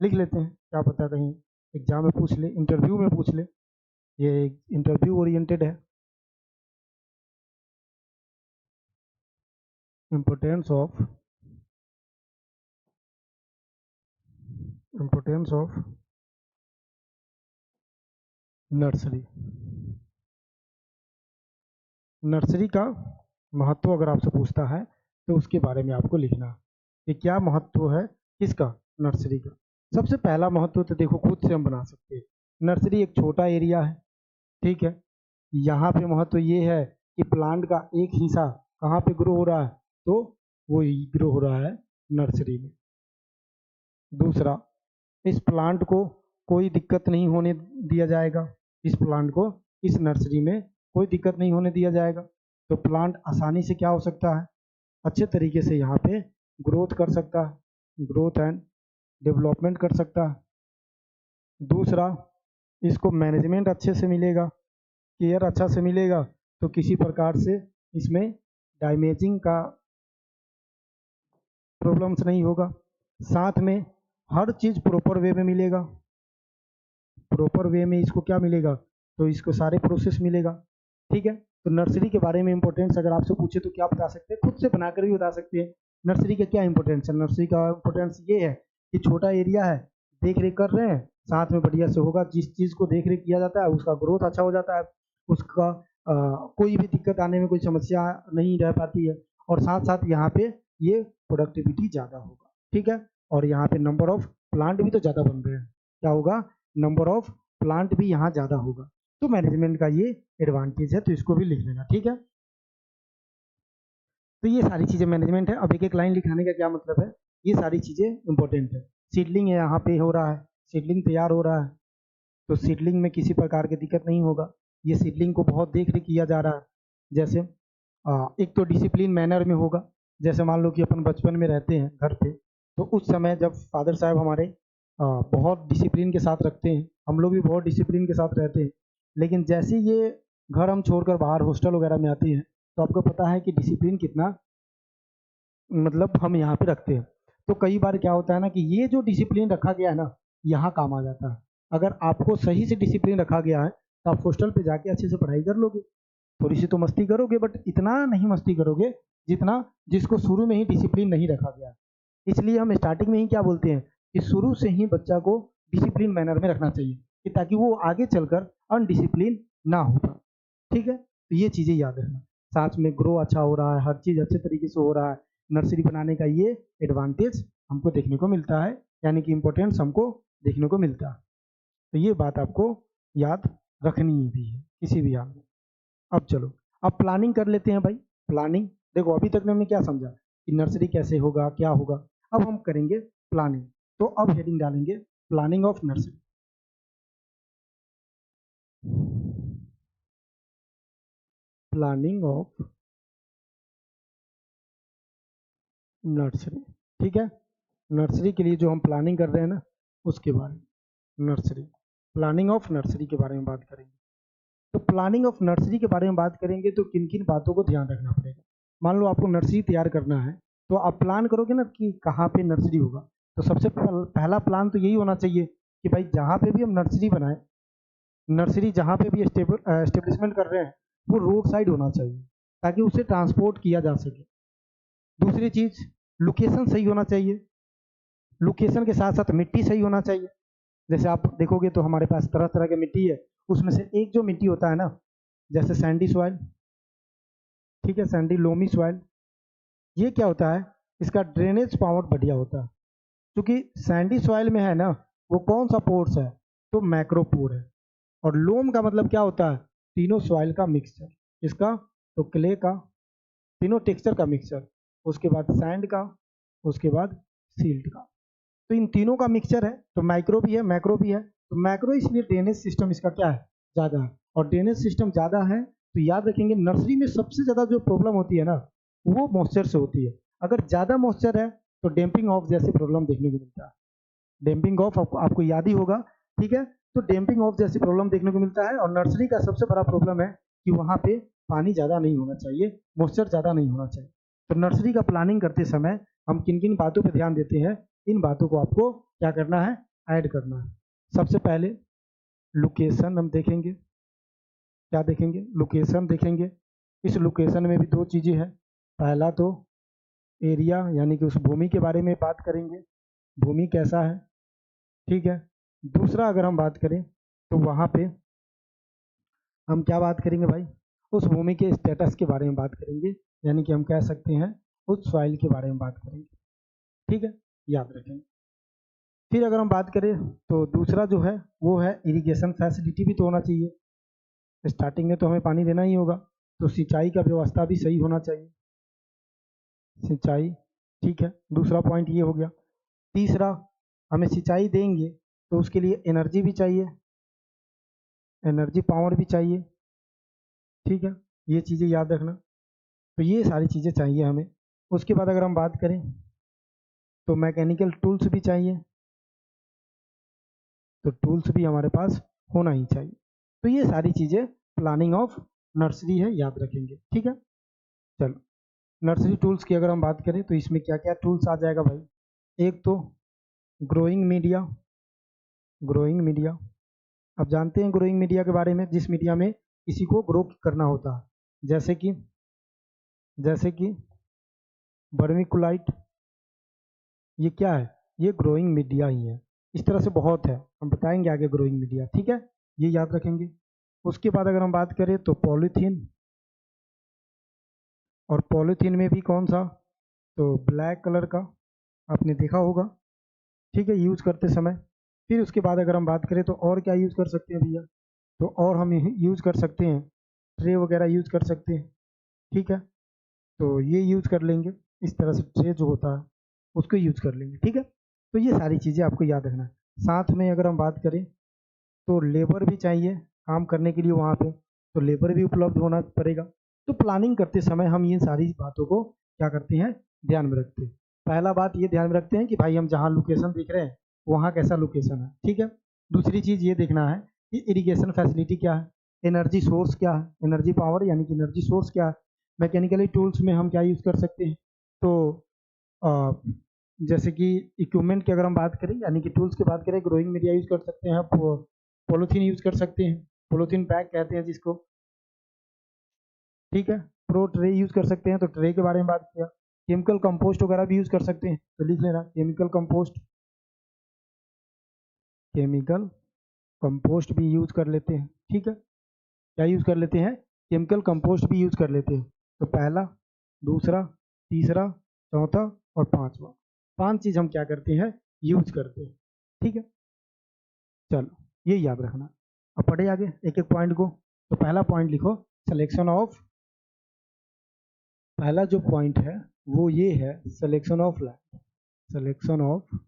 लिख लेते हैं, क्या पता कहीं एग्जाम में पूछ ले, इंटरव्यू में पूछ ले, ये इंटरव्यू ओरिएंटेड है। Importance of nursery. नर्सरी का महत्व अगर आपसे पूछता है तो उसके बारे में आपको लिखना कि क्या महत्व है किसका, नर्सरी का। सबसे पहला महत्व तो देखो खुद से हम बना सकते हैं। नर्सरी एक छोटा एरिया है, ठीक है। यहाँ पे महत्व ये है कि प्लांट का एक हिस्सा कहाँ पे ग्रो हो रहा है, तो वो ग्रो हो रहा है नर्सरी में। दूसरा, इस प्लांट को कोई दिक्कत नहीं होने दिया जाएगा, इस प्लांट को इस नर्सरी में कोई दिक्कत नहीं होने दिया जाएगा, तो प्लांट आसानी से क्या हो सकता है, अच्छे तरीके से यहाँ पे ग्रोथ कर सकता है, ग्रोथ एंड डेवलपमेंट कर सकता है। दूसरा, इसको मैनेजमेंट अच्छे से मिलेगा, केयर अच्छा से मिलेगा, तो किसी प्रकार से इसमें डैमेजिंग का प्रॉब्लम्स नहीं होगा। साथ में हर चीज़ प्रॉपर वे में मिलेगा, प्रॉपर वे में इसको क्या मिलेगा, तो इसको सारे प्रोसेस मिलेगा। ठीक है, तो नर्सरी के बारे में इंपॉर्टेंस अगर आपसे पूछे तो क्या बता सकते हैं, खुद से बनाकर भी बता सकते हैं। नर्सरी का क्या इंपॉर्टेंस है, नर्सरी का इंपॉर्टेंस ये है कि छोटा एरिया है, देख रेख कर रहे हैं, साथ में बढ़िया से होगा, जिस चीज़ को देख रेख किया जाता है उसका ग्रोथ अच्छा हो जाता है, उसका कोई भी दिक्कत आने में कोई समस्या नहीं रह पाती है, और साथ साथ यहाँ पे ये प्रोडक्टिविटी ज़्यादा होगा। ठीक है, और यहाँ पे नंबर ऑफ प्लांट भी तो ज़्यादा बन रहे हैं, क्या होगा, नंबर ऑफ प्लांट भी यहाँ ज़्यादा होगा। तो मैनेजमेंट का ये एडवांटेज है, तो इसको भी लिख लेना। ठीक है, तो ये सारी चीज़ें मैनेजमेंट है। अब एक एक लाइन लिखाने का क्या मतलब है, ये सारी चीज़ें इंपॉर्टेंट है। सीडलिंग यहाँ पे हो रहा है, सीडलिंग तैयार हो रहा है, तो सीडलिंग में किसी प्रकार की दिक्कत नहीं होगा, ये सीडलिंग को बहुत देख रेख किया जा रहा है। जैसे एक तो डिसिप्लिन मैनर में होगा, जैसे मान लो कि अपन बचपन में रहते हैं घर पे, तो उस समय जब फादर साहब हमारे बहुत डिसिप्लिन के साथ रखते हैं, हम लोग भी बहुत डिसिप्लिन के साथ रहते हैं, लेकिन जैसे ये घर हम छोड़कर बाहर हॉस्टल वगैरह में आते हैं, तो आपको पता है कि डिसिप्लिन कितना मतलब हम यहाँ पे रखते हैं। तो कई बार क्या होता है ना कि ये जो डिसिप्लिन रखा गया है ना, यहाँ काम आ जाता है। अगर आपको सही से डिसिप्लिन रखा गया है तो आप हॉस्टल पे जाके अच्छे से पढ़ाई कर लोगे, थोड़ी सी तो मस्ती करोगे, बट इतना नहीं मस्ती करोगे जितना जिसको शुरू में ही डिसिप्लिन नहीं रखा गया। इसलिए हम स्टार्टिंग में ही क्या बोलते हैं कि शुरू से ही बच्चा को डिसिप्लिन मैनर में रखना चाहिए, कि ताकि वो आगे चलकर अनडिसिप्लिन ना हो पाए। ठीक है, तो ये चीज़ें याद रखना। साथ में ग्रो अच्छा हो रहा है, हर चीज़ अच्छे तरीके से हो रहा है, नर्सरी बनाने का ये एडवांटेज हमको देखने को मिलता है, यानी कि इम्पोर्टेंस हमको देखने को मिलता है। तो ये बात आपको याद रखनी ही भी है किसी भी हाल में। अब चलो, अब प्लानिंग कर लेते हैं भाई। प्लानिंग देखो, अभी तक हमने क्या समझा कि नर्सरी कैसे होगा, क्या होगा। अब हम करेंगे प्लानिंग, तो अब हेडिंग डालेंगे planning of nursery. Planning of nursery. ठीक है, नर्सरी के लिए जो हम प्लानिंग कर रहे हैं ना, उसके बारे में नर्सरी, प्लानिंग ऑफ नर्सरी के बारे में बात करेंगे। तो प्लानिंग ऑफ नर्सरी के बारे में बात करेंगे तो किन किन बातों को ध्यान रखना पड़ेगा। मान लो आपको नर्सरी तैयार करना है, तो आप प्लान करोगे ना कि कहाँ पे नर्सरी होगा, तो सबसे पहला प्लान तो यही होना चाहिए कि भाई जहाँ पे भी हम नर्सरी बनाए नर्सरी जहाँ पे भी एस्टेब्लिशमेंट कर रहे हैं वो रोड साइड होना चाहिए ताकि उसे ट्रांसपोर्ट किया जा सके। दूसरी चीज, लोकेशन सही होना चाहिए। लोकेशन के साथ साथ मिट्टी सही होना चाहिए। जैसे आप देखोगे तो हमारे पास तरह तरह की मिट्टी है, उसमें से एक जो मिट्टी होता है ना, जैसे सैंडी सॉइल, ठीक है, सैंडी लोमी सॉइल, ये क्या होता है, इसका ड्रेनेज पावर बढ़िया होता है। क्योंकि सैंडी सॉइल में है ना, वो कौन सा पोर्स है, तो मैक्रोपोर है। और लोम का मतलब क्या होता है, तीनों सॉइल का मिक्सचर। इसका, तो क्ले का, तीनों टेक्सचर का मिक्सचर, उसके बाद सैंड का, उसके बाद सील्ट का। तो इन तीनों का मिक्सचर है, तो माइक्रो भी है मैक्रो भी है। तो मैक्रो इसलिए ड्रेनेज सिस्टम इसका क्या है, ज़्यादा है। और ड्रेनेज सिस्टम ज़्यादा है तो याद रखेंगे नर्सरी में सबसे ज़्यादा जो प्रॉब्लम होती है ना, वो मॉइस्चर से होती है। अगर ज़्यादा मॉइस्चर है तो डैम्पिंग ऑफ जैसे प्रॉब्लम देखने को मिलता है। डैम्पिंग ऑफ आपको याद ही होगा, ठीक है। तो डैम्पिंग ऑफ जैसी प्रॉब्लम देखने को मिलता है। और नर्सरी का सबसे बड़ा प्रॉब्लम है कि वहाँ पे पानी ज़्यादा नहीं होना चाहिए, मॉइस्चर ज़्यादा नहीं होना चाहिए। तो नर्सरी का प्लानिंग करते समय हम किन किन बातों पर ध्यान देते हैं, इन बातों को आपको क्या करना है, ऐड करना है। सबसे पहले लोकेशन हम देखेंगे, क्या देखेंगे, लोकेशन देखेंगे। इस लोकेशन में भी दो चीज़ें हैं। पहला तो एरिया, यानी कि उस भूमि के बारे में बात करेंगे, भूमि कैसा है, ठीक है। दूसरा अगर हम बात करें तो वहाँ पे हम क्या बात करेंगे भाई, उस भूमि के स्टेटस के बारे में बात करेंगे, यानी कि हम कह सकते हैं उस सॉइल के बारे में बात करेंगे, ठीक है, याद रखेंगे। फिर अगर हम बात करें तो दूसरा जो है वो है इरिगेशन फैसिलिटी भी तो होना चाहिए। स्टार्टिंग में तो हमें पानी देना ही होगा, तो सिंचाई का व्यवस्था भी सही होना चाहिए, सिंचाई, ठीक है। दूसरा पॉइंट ये हो गया। तीसरा, हमें सिंचाई देंगे तो उसके लिए एनर्जी भी चाहिए, एनर्जी पावर भी चाहिए, ठीक है। ये चीज़ें याद रखना। तो ये सारी चीज़ें चाहिए हमें। उसके बाद अगर हम बात करें तो मैकेनिकल टूल्स भी चाहिए, तो टूल्स भी हमारे पास होना ही चाहिए। तो ये सारी चीज़ें प्लानिंग ऑफ नर्सरी है, याद रखेंगे, ठीक है। चलो, नर्सरी टूल्स की अगर हम बात करें तो इसमें क्या क्या टूल्स आ जाएगा भाई। एक तो ग्रोइंग मीडिया, ग्रोइंग मीडिया, आप जानते हैं ग्रोइंग मीडिया के बारे में, जिस मीडिया में किसी को ग्रो करना होता है, जैसे कि वर्मिकुलाइट, ये क्या है, ये ग्रोइंग मीडिया ही है। इस तरह से बहुत है, हम बताएंगे आगे ग्रोइंग मीडिया, ठीक है, ये याद रखेंगे। उसके बाद अगर हम बात करें तो पॉलीथीन, और पॉलीथीन में भी कौन सा, तो ब्लैक कलर का, आपने देखा होगा, ठीक है, यूज करते समय। फिर उसके बाद अगर हम बात करें तो और क्या यूज कर सकते हैं भैया, तो और हम यूज कर सकते हैं ट्रे वगैरह यूज कर सकते हैं, ठीक है। तो ये यूज कर लेंगे, इस तरह से ट्रे जो होता है उसको यूज कर लेंगे, ठीक है। तो ये सारी चीज़ें आपको याद रखना है। साथ में अगर हम बात करें तो लेबर भी चाहिए काम करने के लिए वहाँ पे, तो लेबर भी उपलब्ध होना पड़ेगा। तो प्लानिंग करते समय हम इन सारी बातों को क्या करते हैं, ध्यान में रखते हैं। पहला बात ये ध्यान में रखते हैं कि भाई हम जहाँ लोकेशन देख रहे हैं वहाँ कैसा लोकेशन है, ठीक है। दूसरी चीज़ ये देखना है कि इरिगेशन फैसिलिटी क्या है, एनर्जी सोर्स क्या है, एनर्जी पावर यानी कि एनर्जी सोर्स क्या है। मैकेनिकली टूल्स में हम क्या यूज़ कर सकते हैं, तो अ, जैसे कि इक्विपमेंट की अगर हम बात करें, यानी कि टूल्स की बात करें, ग्रोइंग मीडिया यूज़ कर सकते हैं, पॉलीथीन यूज़ कर सकते हैं, पॉलीथीन बैग कहते हैं जिसको, ठीक है। प्रो ट्रे यूज़ कर सकते हैं, तो ट्रे के बारे में बात किया। केमिकल कंपोस्ट वगैरह भी यूज़ कर सकते हैं, तो लिख लेना केमिकल कंपोस्ट, केमिकल कंपोस्ट भी यूज़ कर लेते हैं, ठीक है। क्या यूज़ कर लेते हैं, केमिकल कंपोस्ट भी यूज़ कर लेते हैं। तो पहला, दूसरा, तीसरा, चौथा और पांचवा, पांच चीज़ हम क्या करते हैं, यूज करते हैं, ठीक है। चलो, ये याद रखना। अब पढ़े आगे एक एक पॉइंट को। तो पहला पॉइंट लिखो, सिलेक्शन ऑफ, पहला जो पॉइंट है वो ये है, selection of land, selection of,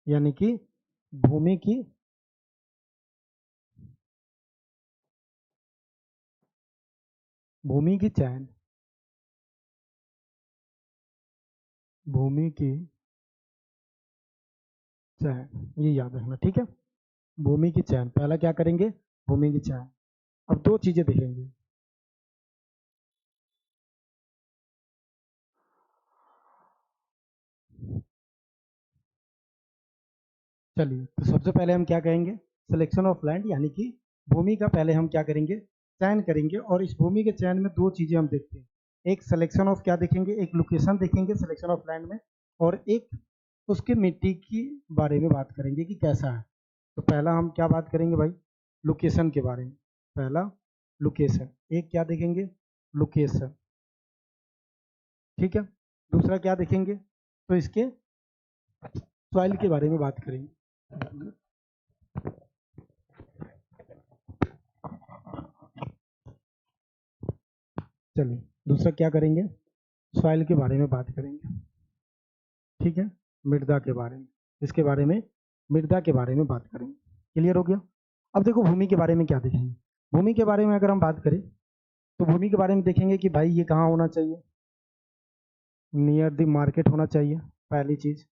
यानी कि भूमि की, भूमि की चयन, भूमि की चयन, ये याद रखना, ठीक है। भूमि की चयन, पहला क्या करेंगे, भूमि की चयन। अब दो चीजें देखेंगे, चलिए, तो सबसे पहले हम क्या कहेंगे, सिलेक्शन ऑफ लैंड, यानी कि भूमि का पहले हम क्या करेंगे, चयन करेंगे। और इस भूमि के चयन में दो चीजें हम देखते हैं, एक सिलेक्शन ऑफ क्या देखेंगे, एक लोकेशन देखेंगे सिलेक्शन ऑफ लैंड में, और एक उसके मिट्टी की बारे में बात करेंगे कि कैसा है। तो पहला हम क्या बात करेंगे भाई, लोकेशन के बारे में। पहला लोकेशन, एक क्या देखेंगे, लोकेशन, ठीक है। दूसरा क्या देखेंगे, तो इसके सॉइल के बारे में बात करेंगे। चलिए, दूसरा क्या करेंगे, सॉइल के बारे में बात करेंगे, ठीक है। मृदा के बारे में, इसके बारे में, मृदा के बारे में बात करेंगे। क्लियर हो गया। अब देखो भूमि के बारे में क्या देखेंगे, भूमि के बारे में अगर हम बात करें तो भूमि के बारे में देखेंगे कि भाई ये कहाँ होना चाहिए, नियर द मार्केट होना चाहिए। पहली चीज,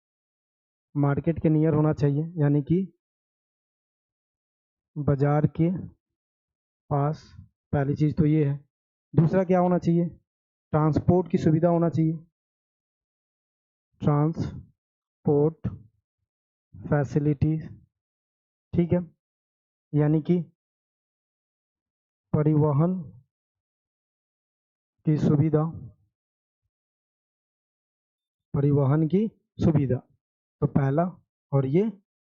मार्केट के नियर होना चाहिए, यानी कि बाजार के पास, पहली चीज तो ये है। दूसरा क्या होना चाहिए, ट्रांसपोर्ट की सुविधा होना चाहिए, ट्रांसपोर्ट फैसिलिटीज, ठीक है, यानी कि परिवहन की सुविधा, परिवहन की सुविधा। तो पहला और ये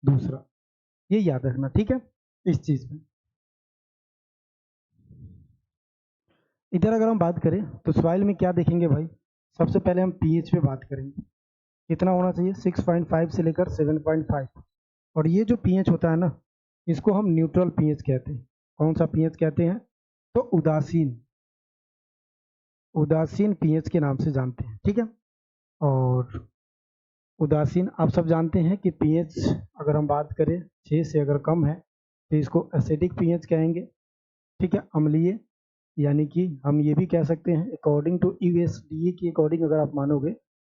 दूसरा, ये याद रखना, ठीक है। इस चीज में इधर अगर हम बात करें तो सॉइल में क्या देखेंगे भाई, सबसे पहले हम पीएच पे बात करेंगे, कितना होना चाहिए, 6.5 से लेकर 7.5। और ये जो पीएच होता है ना, इसको हम न्यूट्रल पीएच कहते हैं। कौन सा पीएच कहते हैं, तो उदासीन, उदासीन पीएच के नाम से जानते हैं, ठीक है। और उदासीन आप सब जानते हैं कि पीएच अगर हम बात करें 6 से अगर कम है तो इसको एसिडिक पीएच कहेंगे, ठीक है, अम्लीय। यानी कि हम ये भी कह सकते हैं अकॉर्डिंग टू यूएसडीए की अकॉर्डिंग अगर आप मानोगे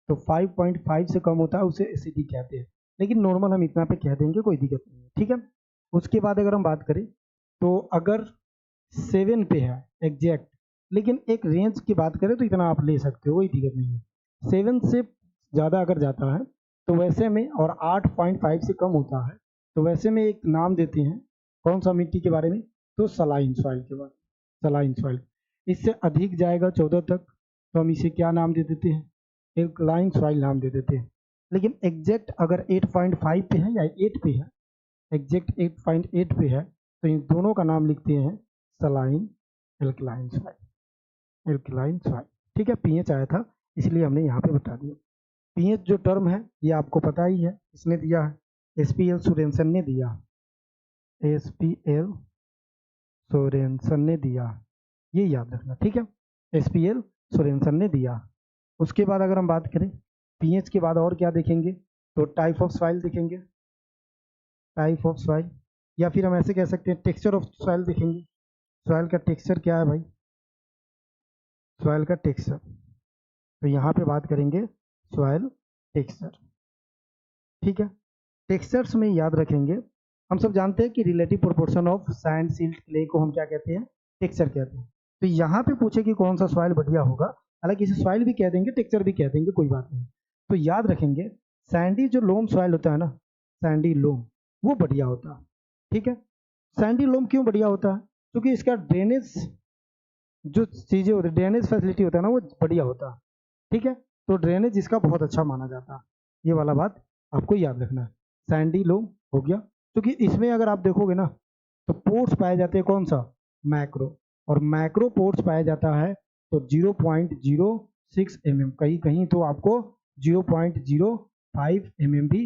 तो 5.5 से कम होता है उसे एसिडिक कहते हैं, लेकिन नॉर्मल हम इतना पे कह देंगे, कोई दिक्कत नहीं है, ठीक है। उसके बाद अगर हम बात करें तो अगर 7 पे है एग्जैक्ट, लेकिन एक रेंज की बात करें तो इतना आप ले सकते हो, कोई दिक्कत नहीं है। 7 से ज़्यादा अगर जाता है तो वैसे में, और 8.5 से कम होता है तो वैसे में एक नाम देते हैं, कौन सा मिट्टी के बारे में, तो सलाइन सॉइल के बारे में, सलाइन सॉइल। इससे अधिक जाएगा 14 तक तो हम इसे क्या नाम दे देते हैं, एल्कलाइन सॉइल नाम दे देते हैं। लेकिन एग्जैक्ट अगर 8.5 पे है या 8 पे है, एग्जैक्ट 8.8 पे है तो इन दोनों का नाम लिखते हैं saline alkaline soil, alkaline soil, ठीक है। पीएच आया था इसलिए हमने यहाँ पे बता दिया। पीएच जो टर्म है ये आपको पता ही है, इसने दिया है, एसपीएल सोरेनसन ने दिया, एसपीएल सोरेनसन ने दिया, ये याद रखना, ठीक है। एसपीएल सोरेनसन ने दिया। उसके बाद अगर हम बात करें पीएच के बाद और क्या देखेंगे, तो टाइप ऑफ सॉइल देखेंगे, टाइप ऑफ सॉइल, या फिर हम ऐसे कह सकते हैं टेक्सचर ऑफ सॉइल देखेंगे। सॉइल का टेक्सचर क्या है भाई, सॉइल का टेक्सचर, तो यहाँ पे बात करेंगे सॉइल टेक्सचर, ठीक है। टेक्सचर्स में याद रखेंगे, हम सब जानते हैं कि relative proportion of sand silt clay को हम क्या कहते हैं, टेक्सचर कहते हैं। तो यहाँ पे पूछे कि कौन सा सॉइल बढ़िया होगा, हालांकि इसे सॉइल भी कह देंगे टेक्सचर भी कह देंगे, कोई बात नहीं। तो याद रखेंगे सैंडी जो लोम सॉइल होता है ना, सैंडी लोम, वो बढ़िया होता है, ठीक है। सैंडी लोम क्यों बढ़िया होता है, क्योंकि इसका ड्रेनेज जो चीजें होती है, ड्रेनेज फैसिलिटी होता है ना, वो बढ़िया होता है, ठीक है। तो ड्रेनेज इसका बहुत अच्छा माना जाता है, ये वाला बात आपको याद रखना है। सैंडी लोम हो गया, क्योंकि इसमें अगर आप देखोगे ना तो पोर्स पाए जाते हैं, कौन सा, मैक्रो, और मैक्रो पोर्स पाया जाता है तो 0.06 mm, कहीं कहीं तो आपको 0.05 mm भी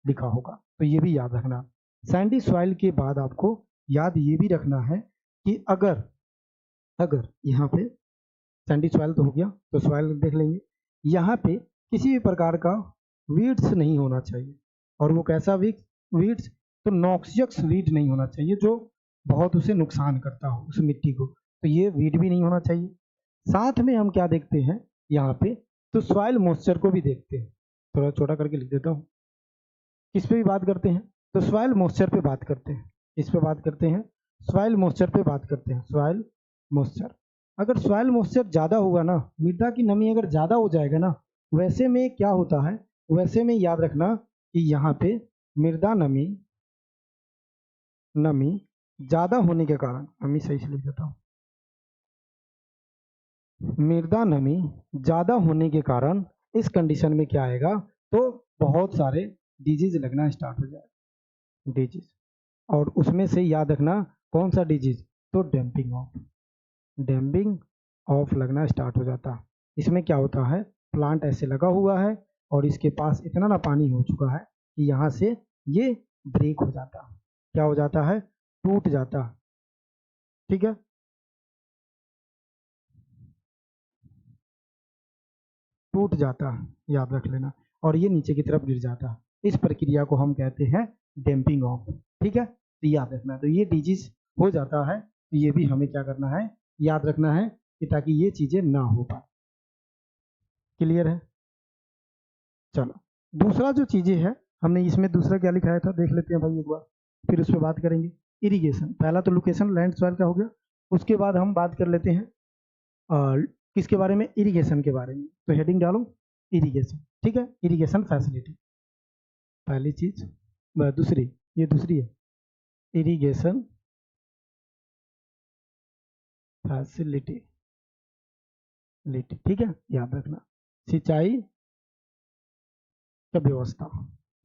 लिखा होगा, तो ये भी याद रखना। सैंडी सॉइल के बाद आपको याद ये भी रखना है कि अगर अगर यहाँ पे सैंडी सॉइल तो हो गया, तो सॉइल देख लेंगे, यहाँ पे किसी भी प्रकार का वीड्स नहीं होना चाहिए। और वो कैसा वीड्स, तो नॉक्सियस वीड नहीं होना चाहिए जो बहुत उसे नुकसान करता हो उस मिट्टी को, तो ये वीड भी नहीं होना चाहिए। साथ में हम क्या देखते हैं यहाँ पे, तो सॉइल मॉइस्चर को भी देखते हैं, थोड़ा छोटा करके लिख देता हूँ। किस पे भी बात करते हैं, तो सॉइल मॉइस्चर पे बात करते हैं, इस पे बात करते हैं, सॉइल मॉइस्चर पे बात करते हैं, सॉइल मॉइस्चर। अगर सॉइल मॉइस्चर ज़्यादा होगा ना, मृदा की नमी अगर ज़्यादा हो जाएगा ना, वैसे में क्या होता है, वैसे में याद रखना कि यहाँ पे मृदा नमी नमी ज़्यादा होने के कारण, नमी सही से लिख देता हूँ, मृदा नमी ज़्यादा होने के कारण इस कंडीशन में क्या आएगा, तो बहुत सारे डिजीज लगना स्टार्ट हो जाए, डिजीज। और उसमें से याद रखना कौन सा डिजीज, तो डैम्पिंग ऑफ लगना स्टार्ट हो जाता। इसमें क्या होता है, प्लांट ऐसे लगा हुआ है और इसके पास इतना ना पानी हो चुका है कि यहाँ से ये ब्रेक हो जाता, क्या हो जाता है, टूट जाता। ठीक है, टूट जाता, याद रख लेना, और ये नीचे की तरफ गिर जाता। इस प्रक्रिया को हम कहते हैं डैम्पिंग ऑफ। ठीक है, तो याद रखना, तो ये डिजीज हो जाता है, तो ये भी हमें क्या करना है, याद रखना है कि ताकि ये चीजें ना हो पाए। क्लियर है, चलो दूसरा जो चीजें है, हमने इसमें दूसरा क्या लिखाया था देख लेते हैं भाई एक बार, फिर उस पर बात करेंगे। इरिगेशन, पहला तो लोकेशन लैंड सॉइल का हो गया, उसके बाद हम बात कर लेते हैं किसके बारे में, इरिगेशन के बारे में। तो हेडिंग डालो इरिगेशन। ठीक है, इरिगेशन फैसिलिटी पहली चीज, दूसरी, ये दूसरी है, इरिगेशन फैसिलिटी। ठीक है, याद रखना, सिंचाई का व्यवस्था,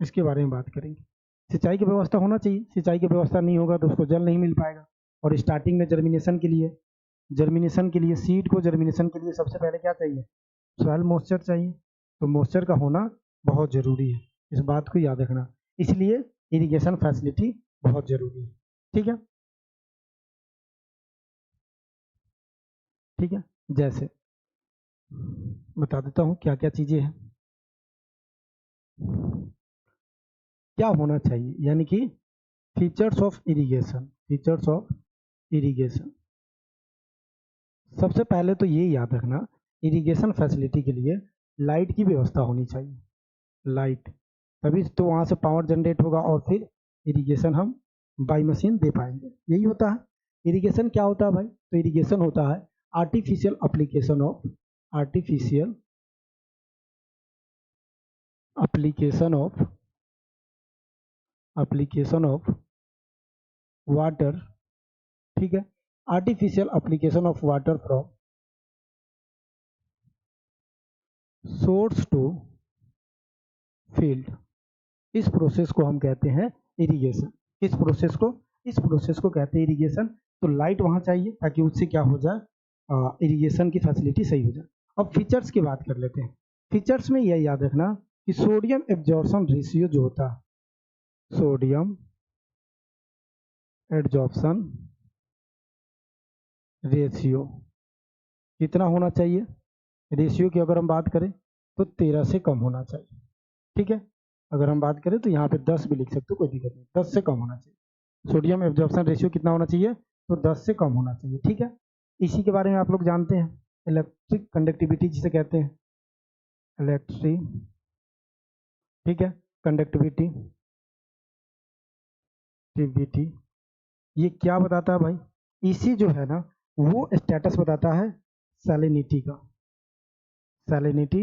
इसके बारे में बात करेंगे। सिंचाई की व्यवस्था होना चाहिए, सिंचाई की व्यवस्था नहीं होगा तो उसको जल नहीं मिल पाएगा। और स्टार्टिंग में जर्मिनेशन के लिए सीड को जर्मिनेशन के लिए सबसे पहले क्या चाहिए, सॉइल मॉइस्चर चाहिए। तो मॉइस्चर का होना बहुत जरूरी है, इस बात को याद रखना, इसलिए इरिगेशन फैसिलिटी बहुत जरूरी है। ठीक है, ठीक है, जैसे बता देता हूँ क्या क्या चीजें हैं, क्या होना चाहिए, यानी कि features of irrigation, features of irrigation. सबसे पहले तो ये याद रखना, इरिगेशन फैसिलिटी के लिए लाइट की व्यवस्था होनी चाहिए, लाइट, तभी तो वहाँ से पावर जनरेट होगा और फिर इरिगेशन हम बाई मशीन दे पाएंगे। यही होता है इरिगेशन। क्या होता है भाई, तो इरिगेशन होता है artificial application of, artificial application of, application of water. ठीक है, artificial application of water from source to field, इस प्रोसेस को हम कहते हैं इरिगेशन। इस प्रोसेस को कहते हैं इरिगेशन। तो लाइट वहां चाहिए ताकि उससे क्या हो जाए, इरिगेशन की फैसिलिटी सही हो जाए। अब फीचर्स की बात कर लेते हैं। फीचर्स में यह याद रखना कि सोडियम एब्जॉर्प्शन रेशियो जो होता है, सोडियम एब्जॉर्प्शन रेशियो कितना होना चाहिए, रेशियो की अगर हम बात करें तो 13 से कम होना चाहिए। ठीक है, अगर हम बात करें तो यहाँ पे 10 भी लिख सकते हो, कोई दिक्कत नहीं, 10 से कम होना चाहिए। सोडियम एब्जॉर्प्शन रेशियो कितना होना चाहिए, तो 10 से कम होना चाहिए। ठीक है, इसी के बारे में आप लोग जानते हैं, इलेक्ट्रिक कंडक्टिविटी जिसे कहते हैं, इलेक्ट्रिक, ठीक है, कंडक्टिविटी, टिविटी, ये क्या बताता है भाई, इसी जो है ना वो स्टेटस बताता है सैलिनिटी का, सैलिनिटी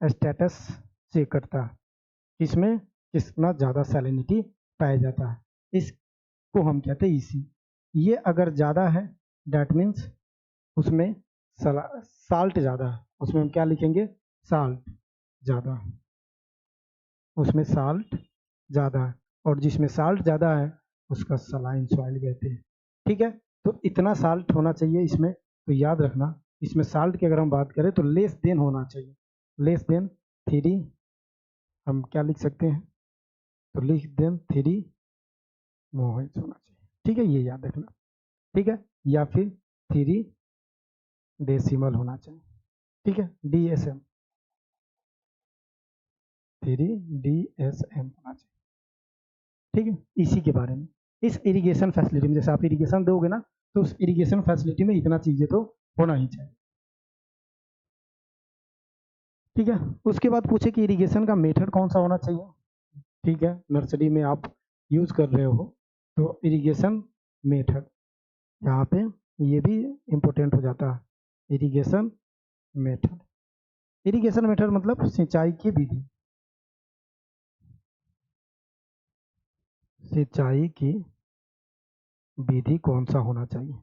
स्टेटस चेक करता है, इसमें कितना ज़्यादा सैलिनिटी पाया जाता है, इसको हम कहते हैं इसी। ये अगर ज़्यादा है डैट मीन्स उसमें साल्ट ज़्यादा है, उसमें हम क्या लिखेंगे, साल्ट ज़्यादा, उसमें साल्ट ज़्यादा है, और जिसमें साल्ट ज़्यादा है उसका सलाइन सॉइल कहते हैं। ठीक है, तो इतना साल्ट होना चाहिए इसमें। तो याद रखना, इसमें साल्ट की अगर हम बात करें तो लेस देन होना चाहिए, लेस देन 3, हम क्या लिख सकते हैं, तो लिख देन 3 मोहित होना चाहिए। ठीक है, ये याद रखना। ठीक है, या फिर 3 डेसिमल होना चाहिए। ठीक है, DSM, 3 DSM होना चाहिए। ठीक है, इसी के बारे में, इस इरिगेशन फैसिलिटी में, जैसे आप इरिगेशन दोगे ना तो उस इरिगेशन फैसिलिटी में इतना चीजें तो होना ही चाहिए। ठीक है, उसके बाद पूछे कि इरिगेशन का मेथड कौन सा होना चाहिए। ठीक है, नर्सरी में आप यूज कर रहे हो तो इरिगेशन मेथड, यहाँ पे ये भी इम्पोर्टेंट हो जाता है, इरिगेशन मेथड। इरिगेशन मेथड मतलब सिंचाई की विधि, सिंचाई की विधि कौन सा होना चाहिए।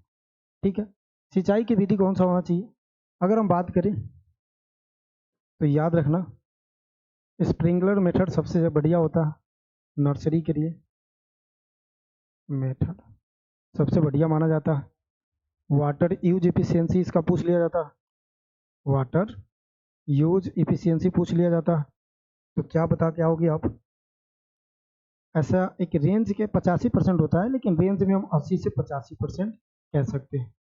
ठीक है, सिंचाई की विधि कौन सा होना चाहिए, अगर हम बात करें तो याद रखना स्प्रिंकलर मेथड सबसे बढ़िया होता है नर्सरी के लिए। मेथड सबसे बढ़िया माना जाता है। वाटर यूज इफिशियंसी इसका पूछ लिया जाता है, वाटर यूज इफिशियंसी पूछ लिया जाता है। तो क्या बता के आओगे आप, ऐसा एक रेंज के 85% होता है, लेकिन रेंज में हम 80 से 85% कह सकते हैं।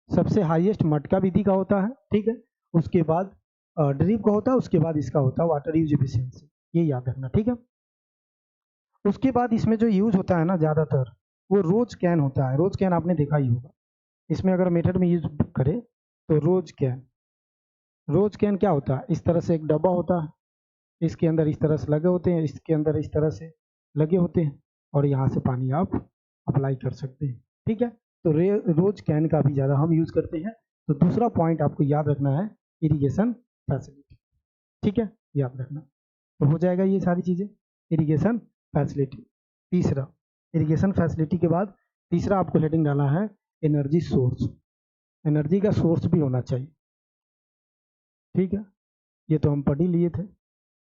सबसे हाईएस्ट मटका विधि का होता है, ठीक है, उसके बाद ड्रिप का होता है, उसके बाद इसका होता है वाटर यूज इफिशियंसी, ये याद रखना। ठीक है, उसके बाद इसमें जो यूज होता है ना ज़्यादातर, वो रोज कैन होता है। रोज कैन आपने देखा ही होगा। इसमें अगर मेथड में यूज करें तो रोज कैन, रोज कैन क्या होता है, इस तरह से एक डब्बा होता है, इसके अंदर इस तरह से लगे होते हैं, इसके अंदर इस तरह से लगे होते हैं, और यहाँ से पानी आप अप्लाई कर सकते हैं। ठीक है, तो रोज कैन का भी ज़्यादा हम यूज करते हैं। तो दूसरा पॉइंट आपको याद रखना है इरिगेशन फैसिलिटी। ठीक है, याद रखना। तो हो जाएगा ये सारी चीज़ें, इरिगेशन फैसिलिटी। तीसरा, इरिगेशन फैसिलिटी के बाद तीसरा आपको हेडिंग डालना है एनर्जी सोर्स। एनर्जी का सोर्स भी होना चाहिए। ठीक है, ये तो हम पढ़ ही लिए थे,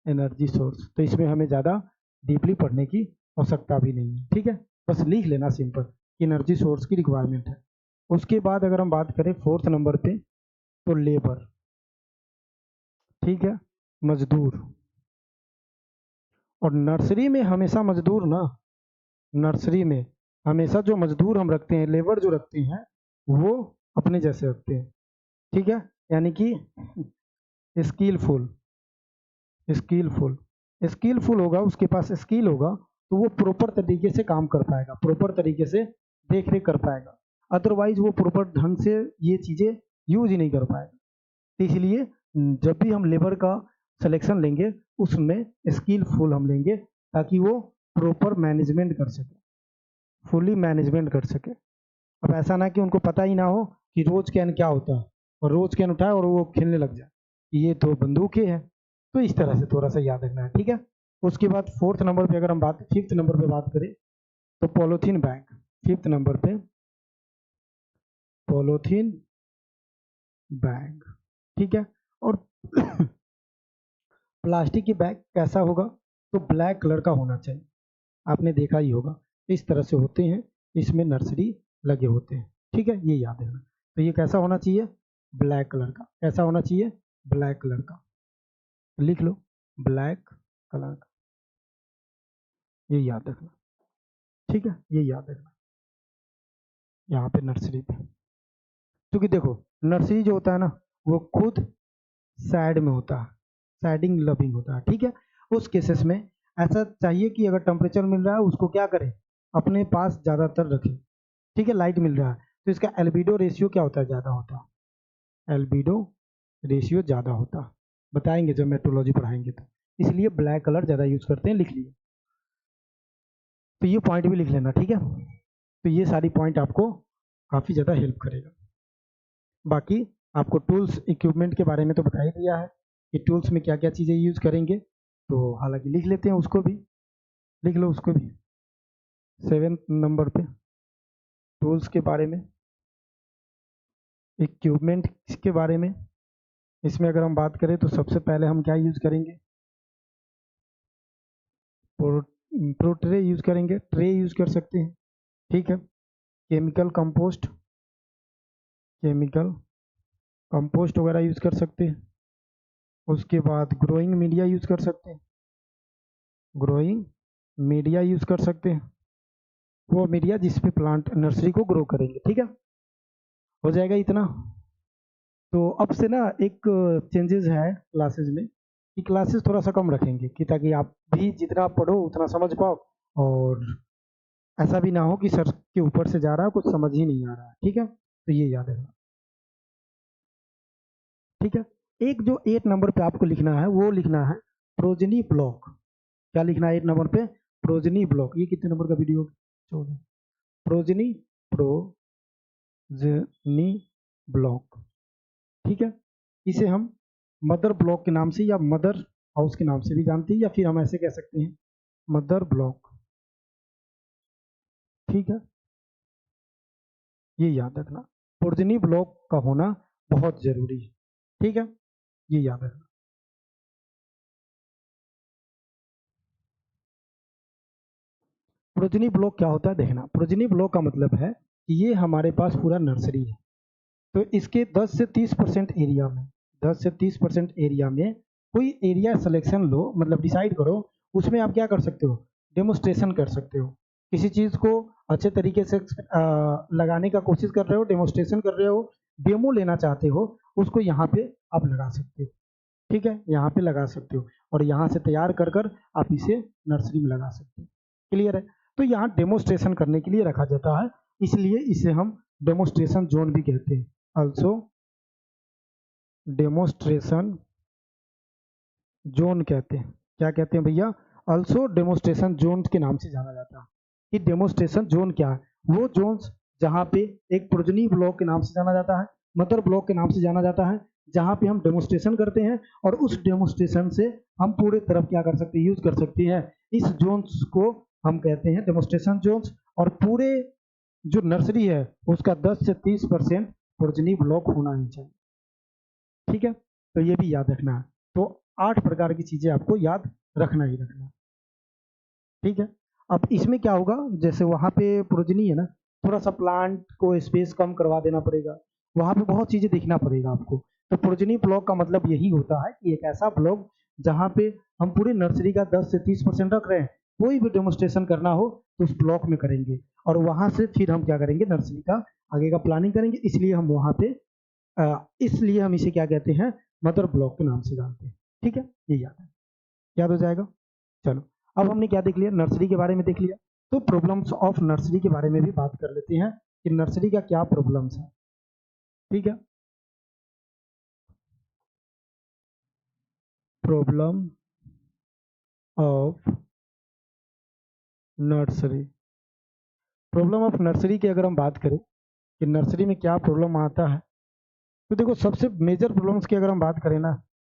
एनर्जी सोर्स, तो इसमें हमें ज़्यादा डीपली पढ़ने की आवश्यकता भी नहीं है। ठीक है, बस लिख लेना सिंपल कि एनर्जी सोर्स की रिक्वायरमेंट है। उसके बाद अगर हम बात करें फोर्थ नंबर पे, तो लेबर। ठीक है, मजदूर। और नर्सरी में हमेशा मजदूर ना, नर्सरी में हमेशा जो मजदूर हम रखते हैं, लेबर जो रखते हैं, वो अपने जैसे रखते हैं। ठीक है, यानी कि स्किलफुल, स्किलफुल, स्किलफुल होगा, उसके पास स्किल होगा, तो वो प्रॉपर तरीके से काम कर पाएगा, प्रॉपर तरीके से देख रेख कर पाएगा। अदरवाइज वो प्रॉपर ढंग से ये चीज़ें यूज ही नहीं कर पाएगा। तो इसलिए जब भी हम लेबर का सिलेक्शन लेंगे, उसमें स्किलफुल हम लेंगे, ताकि वो प्रॉपर मैनेजमेंट कर सके, फुली मैनेजमेंट कर सके। अब ऐसा ना कि उनको पता ही ना हो कि रोज कैन क्या होता है, और रोज कैन उठाए और वो खेलने लग जाए, ये तो बंदूकें हैं। तो इस तरह से थोड़ा सा याद रखना है। ठीक है, उसके बाद फोर्थ नंबर पे अगर हम बात, फिफ्थ नंबर पे बात करें, तो पॉलीथीन बैग। फिफ्थ नंबर पे पॉलीथीन बैग। ठीक है, और प्लास्टिक की बैग कैसा होगा, तो ब्लैक कलर का होना चाहिए। आपने देखा ही होगा, इस तरह से होते हैं, इसमें नर्सरी लगे होते हैं। ठीक है, ये याद रखना। तो ये कैसा होना चाहिए, ब्लैक कलर का। कैसा होना चाहिए, ब्लैक कलर का। लिख लो, ब्लैक कलर का, ये याद रखना। ठीक है, ये याद रखना यहाँ पे नर्सरी पे। क्योंकि देखो, नर्सरी जो होता है ना, वो खुद सैड में होता है, सैडिंग लविंग होता है। ठीक है, उस केसेस में ऐसा चाहिए कि अगर टेम्परेचर मिल रहा है, उसको क्या करें, अपने पास ज़्यादातर रखें। ठीक है, लाइट मिल रहा है, तो इसका एल्बिडो रेशियो क्या होता है, ज़्यादा होता है। एल्बिडो रेशियो ज़्यादा होता है, बताएंगे जब मेट्रोलॉजी पढ़ाएंगे तो। इसलिए ब्लैक कलर ज़्यादा यूज करते हैं, लिख लिए। तो ये पॉइंट भी लिख लेना। ठीक है, तो ये सारी पॉइंट आपको काफ़ी ज़्यादा हेल्प करेगा। बाकी आपको टूल्स इक्विपमेंट के बारे में तो बता ही दिया है कि टूल्स में क्या क्या चीज़ें यूज करेंगे, तो हालांकि लिख लेते हैं उसको भी, लिख लो उसको भी। सेवेंथ नंबर पे टूल्स के बारे में, इक्विपमेंट के बारे में, इसमें अगर हम बात करें तो सबसे पहले हम क्या यूज करेंगे, प्रो ट्रे यूज करेंगे, ट्रे यूज कर सकते हैं। ठीक है, केमिकल कंपोस्ट, केमिकल कंपोस्ट वगैरह यूज कर सकते हैं। उसके बाद ग्रोइंग मीडिया यूज कर सकते हैं, ग्रोइंग मीडिया यूज कर सकते हैं, वो मीडिया जिस पे प्लांट नर्सरी को ग्रो करेंगे। ठीक है, हो जाएगा इतना। तो अब से ना एक चेंजेस है क्लासेस में, कि क्लासेस थोड़ा सा कम रखेंगे, कि ताकि आप भी जितना पढ़ो उतना समझ पाओ, और ऐसा भी ना हो कि सर के ऊपर से जा रहा है, कुछ समझ ही नहीं आ रहा है। ठीक है, तो ये याद रखना। ठीक है, एक जो 8 नंबर पे आपको लिखना है, वो लिखना है प्रोजनी ब्लॉक। क्या लिखना है 8 नंबर पे, प्रोजनी ब्लॉक। ये कितने नंबर का वीडियो, 14। Progeny, progeny block. ठीक है, इसे हम मदर ब्लॉक के नाम से या मदर हाउस के नाम से भी जानते हैं, या फिर हम ऐसे कह सकते हैं मदर ब्लॉक। ठीक है, ये याद रखना, प्रोजनी ब्लॉक का होना बहुत जरूरी है। ठीक है, ये याद रखना। प्रोजनी ब्लॉक क्या होता है देखना, प्रोजनी ब्लॉक का मतलब है कि ये हमारे पास पूरा नर्सरी है, तो इसके 10 से 30% एरिया में, 10 से 30% एरिया में कोई एरिया सिलेक्शन लो, मतलब डिसाइड करो, उसमें आप क्या कर सकते हो, डेमोस्ट्रेशन कर सकते हो। किसी चीज़ को अच्छे तरीके से लगाने का कोशिश कर रहे हो, डेमोस्ट्रेशन कर रहे हो, डेमो लेना चाहते हो, उसको यहाँ पे आप लगा सकते हो। ठीक है, यहाँ पे लगा सकते हो और यहाँ से तैयार कर कर आप इसे नर्सरी में लगा सकते हो। क्लियर है? तो यहाँ डेमोस्ट्रेशन करने के लिए रखा जाता है, इसलिए इसे हम डेमोस्ट्रेशन जोन भी कहते हैं। ऑल्सो डेमोस्ट्रेशन जोन कहते हैं। क्या कहते हैं भैया? ऑल्सो डेमोस्ट्रेशन जोन के नाम से जाना जाता है। कि डेमोस्ट्रेशन जोन क्या है? वो जोन्स जहाँ पे एक प्रोजनी ब्लॉक के नाम से जाना जाता है, मदर ब्लॉक के नाम से जाना जाता है, जहाँ पे हम डेमोस्ट्रेशन करते हैं और उस डेमोस्ट्रेशन से हम पूरे तरफ क्या कर सकते हैं, यूज कर सकते हैं। इस जोन्स को हम कहते हैं डेमोस्ट्रेशन जोन्स। और पूरे जो नर्सरी है उसका 10 से 30% प्रोजनी ब्लॉक होना ही चाहिए। ठीक है, तो ये भी याद रखना है। तो 8 प्रकार की चीजें आपको याद रखना ही रखना। ठीक है, अब इसमें क्या होगा, जैसे वहां पे प्रोजनी है ना, थोड़ा सा प्लांट को स्पेस कम करवा देना पड़ेगा, वहां पे बहुत चीजें देखना पड़ेगा आपको। तो प्रोजनी ब्लॉक का मतलब यही होता है कि एक ऐसा ब्लॉक जहाँ पे हम पूरी नर्सरी का 10 से 30% रख रहे हैं, कोई भी डेमोस्ट्रेशन करना हो तो उस ब्लॉक में करेंगे और वहां से फिर हम क्या करेंगे, नर्सरी का आगे का प्लानिंग करेंगे। इसलिए हम वहां पे इसलिए हम इसे क्या कहते हैं, मदर ब्लॉक के नाम से जानते हैं। ठीक है, ये याद है, याद हो जाएगा। चलो, अब हमने क्या देख लिया, नर्सरी के बारे में देख लिया। तो प्रॉब्लम्स ऑफ नर्सरी के बारे में भी बात कर लेते हैं कि नर्सरी का क्या प्रॉब्लम्स है। ठीक है, problem of nursery, problem of nursery की अगर हम बात करें कि नर्सरी में क्या प्रॉब्लम आता है, तो देखो सबसे मेजर प्रॉब्लम्स की अगर हम बात करें ना,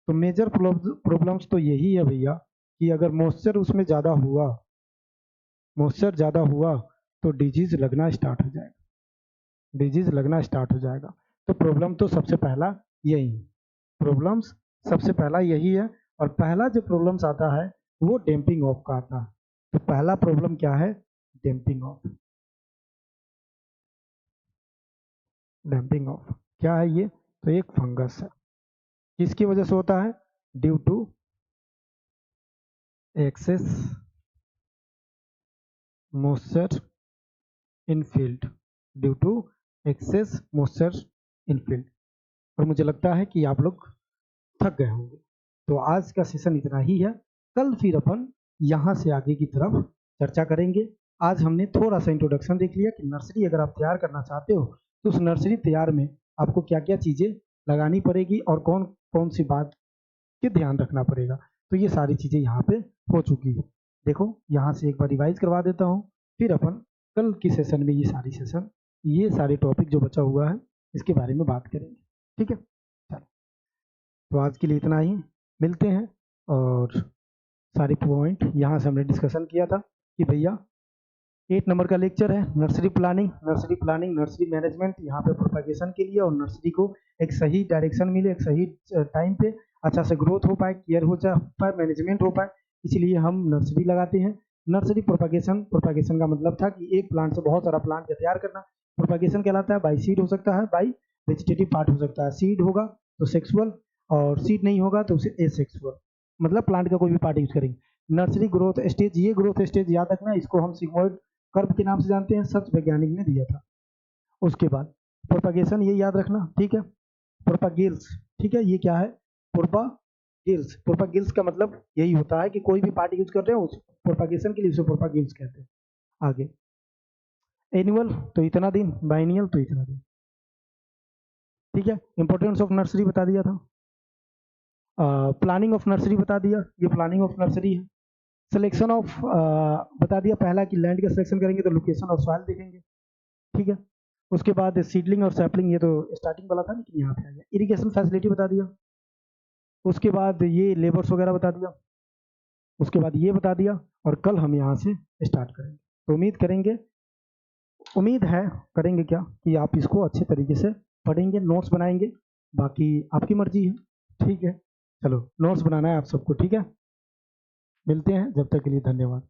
तो मेजर प्रॉब्लम्स तो यही है भैया कि अगर मॉइस्चर उसमें ज़्यादा हुआ, मॉइस्चर ज़्यादा हुआ तो डिजीज लगना स्टार्ट हो जाएगा, डिजीज लगना स्टार्ट हो जाएगा। तो प्रॉब्लम तो सबसे पहला यही है, प्रॉब्लम्स सबसे पहला यही है। और पहला जो प्रॉब्लम्स आता है वो डैम्पिंग ऑफ का आता है। तो पहला प्रॉब्लम क्या है, डैम्पिंग ऑफ। डैम्पिंग ऑफ क्या है ये, तो एक फंगस है। किसकी वजह से होता है, due to excess moisture in field, due to excess moisture in field. और मुझे लगता है कि आप लोग थक गए होंगे, तो आज का सेशन इतना ही है। कल फिर अपन यहाँ से आगे की तरफ चर्चा करेंगे। आज हमने थोड़ा सा इंट्रोडक्शन देख लिया कि नर्सरी अगर आप तैयार करना चाहते हो तो उस नर्सरी तैयार में आपको क्या क्या चीज़ें लगानी पड़ेगी और कौन कौन सी बात के ध्यान रखना पड़ेगा। तो ये सारी चीज़ें यहाँ पे हो चुकी है। देखो यहाँ से एक बार रिवाइज करवा देता हूँ, फिर अपन कल की सेशन में ये सारे टॉपिक जो बचा हुआ है इसके बारे में बात करेंगे। ठीक है, चलो, तो आज के लिए इतना ही, मिलते हैं। और सारे पॉइंट यहाँ से हमने डिस्कशन किया था कि भैया 8 नंबर का लेक्चर है nursery planning, nursery planning, nursery management, यहाँ पे प्रोपागेशन के लिए और नर्सरी को एक सही डायरेक्शन मिले, एक सही टाइम पे अच्छा से ग्रोथ हो पाए, केयर हो पाए, मैनेजमेंट हो पाए, इसलिए हम नर्सरी लगाते हैं। नर्सरी प्रोपागेशन, प्रोपागेशन का मतलब था कि एक प्लांट से बहुत सारा प्लांट का तैयार करना। प्रोपागेशन कहलाता है बाई सीड हो सकता है, बाई वेजिटेटिव पार्ट हो सकता है। सीड होगा तो सेक्सुअल और सीड नहीं होगा तो उसे एसेक्सुअल, मतलब प्लांट का कोई भी पार्ट यूज करेंगे। नर्सरी ग्रोथ स्टेज, ये ग्रोथ स्टेज याद रखना, इसको हम सिग्मोइड कर्व के नाम से जानते हैं, सच वैज्ञानिक ने दिया था। उसके बाद प्रोपागेशन, ये याद रखना, ठीक है। प्रोपागेल्स, ठीक है, ये क्या है, प्रोपागेल्स। प्रोपागेल्स का मतलब यही होता है कि कोई भी पार्ट यूज कर रहे हो उस प्रोपागेशन के लिए उसे प्रोपागेल्स कहते हैं। आगे एनुअल तो इतना दिन, बाइनियल तो इतना दिन। ठीक है, इंपॉर्टेंस ऑफ नर्सरी बता दिया था, प्लानिंग ऑफ नर्सरी बता दिया, ये प्लानिंग ऑफ नर्सरी है। सिलेक्शन ऑफ बता दिया, पहला कि लैंड का सिलेक्शन करेंगे तो लोकेशन और सॉइल देखेंगे। ठीक है, उसके बाद सीडलिंग और सैपलिंग, ये तो स्टार्टिंग वाला था लेकिन यहाँ पे आ गया। इरिगेशन फैसिलिटी बता दिया, उसके बाद ये लेबर्स वगैरह बता दिया, उसके बाद ये बता दिया, और कल हम यहाँ से स्टार्ट करेंगे। तो उम्मीद करेंगे उम्मीद है करेंगे क्या कि आप इसको अच्छे तरीके से पढ़ेंगे, नोट्स बनाएंगे, बाकी आपकी मर्जी है। ठीक है, चलो नोट्स बनाना है आप सबको, ठीक है। मिलते हैं, जब तक के लिए धन्यवाद।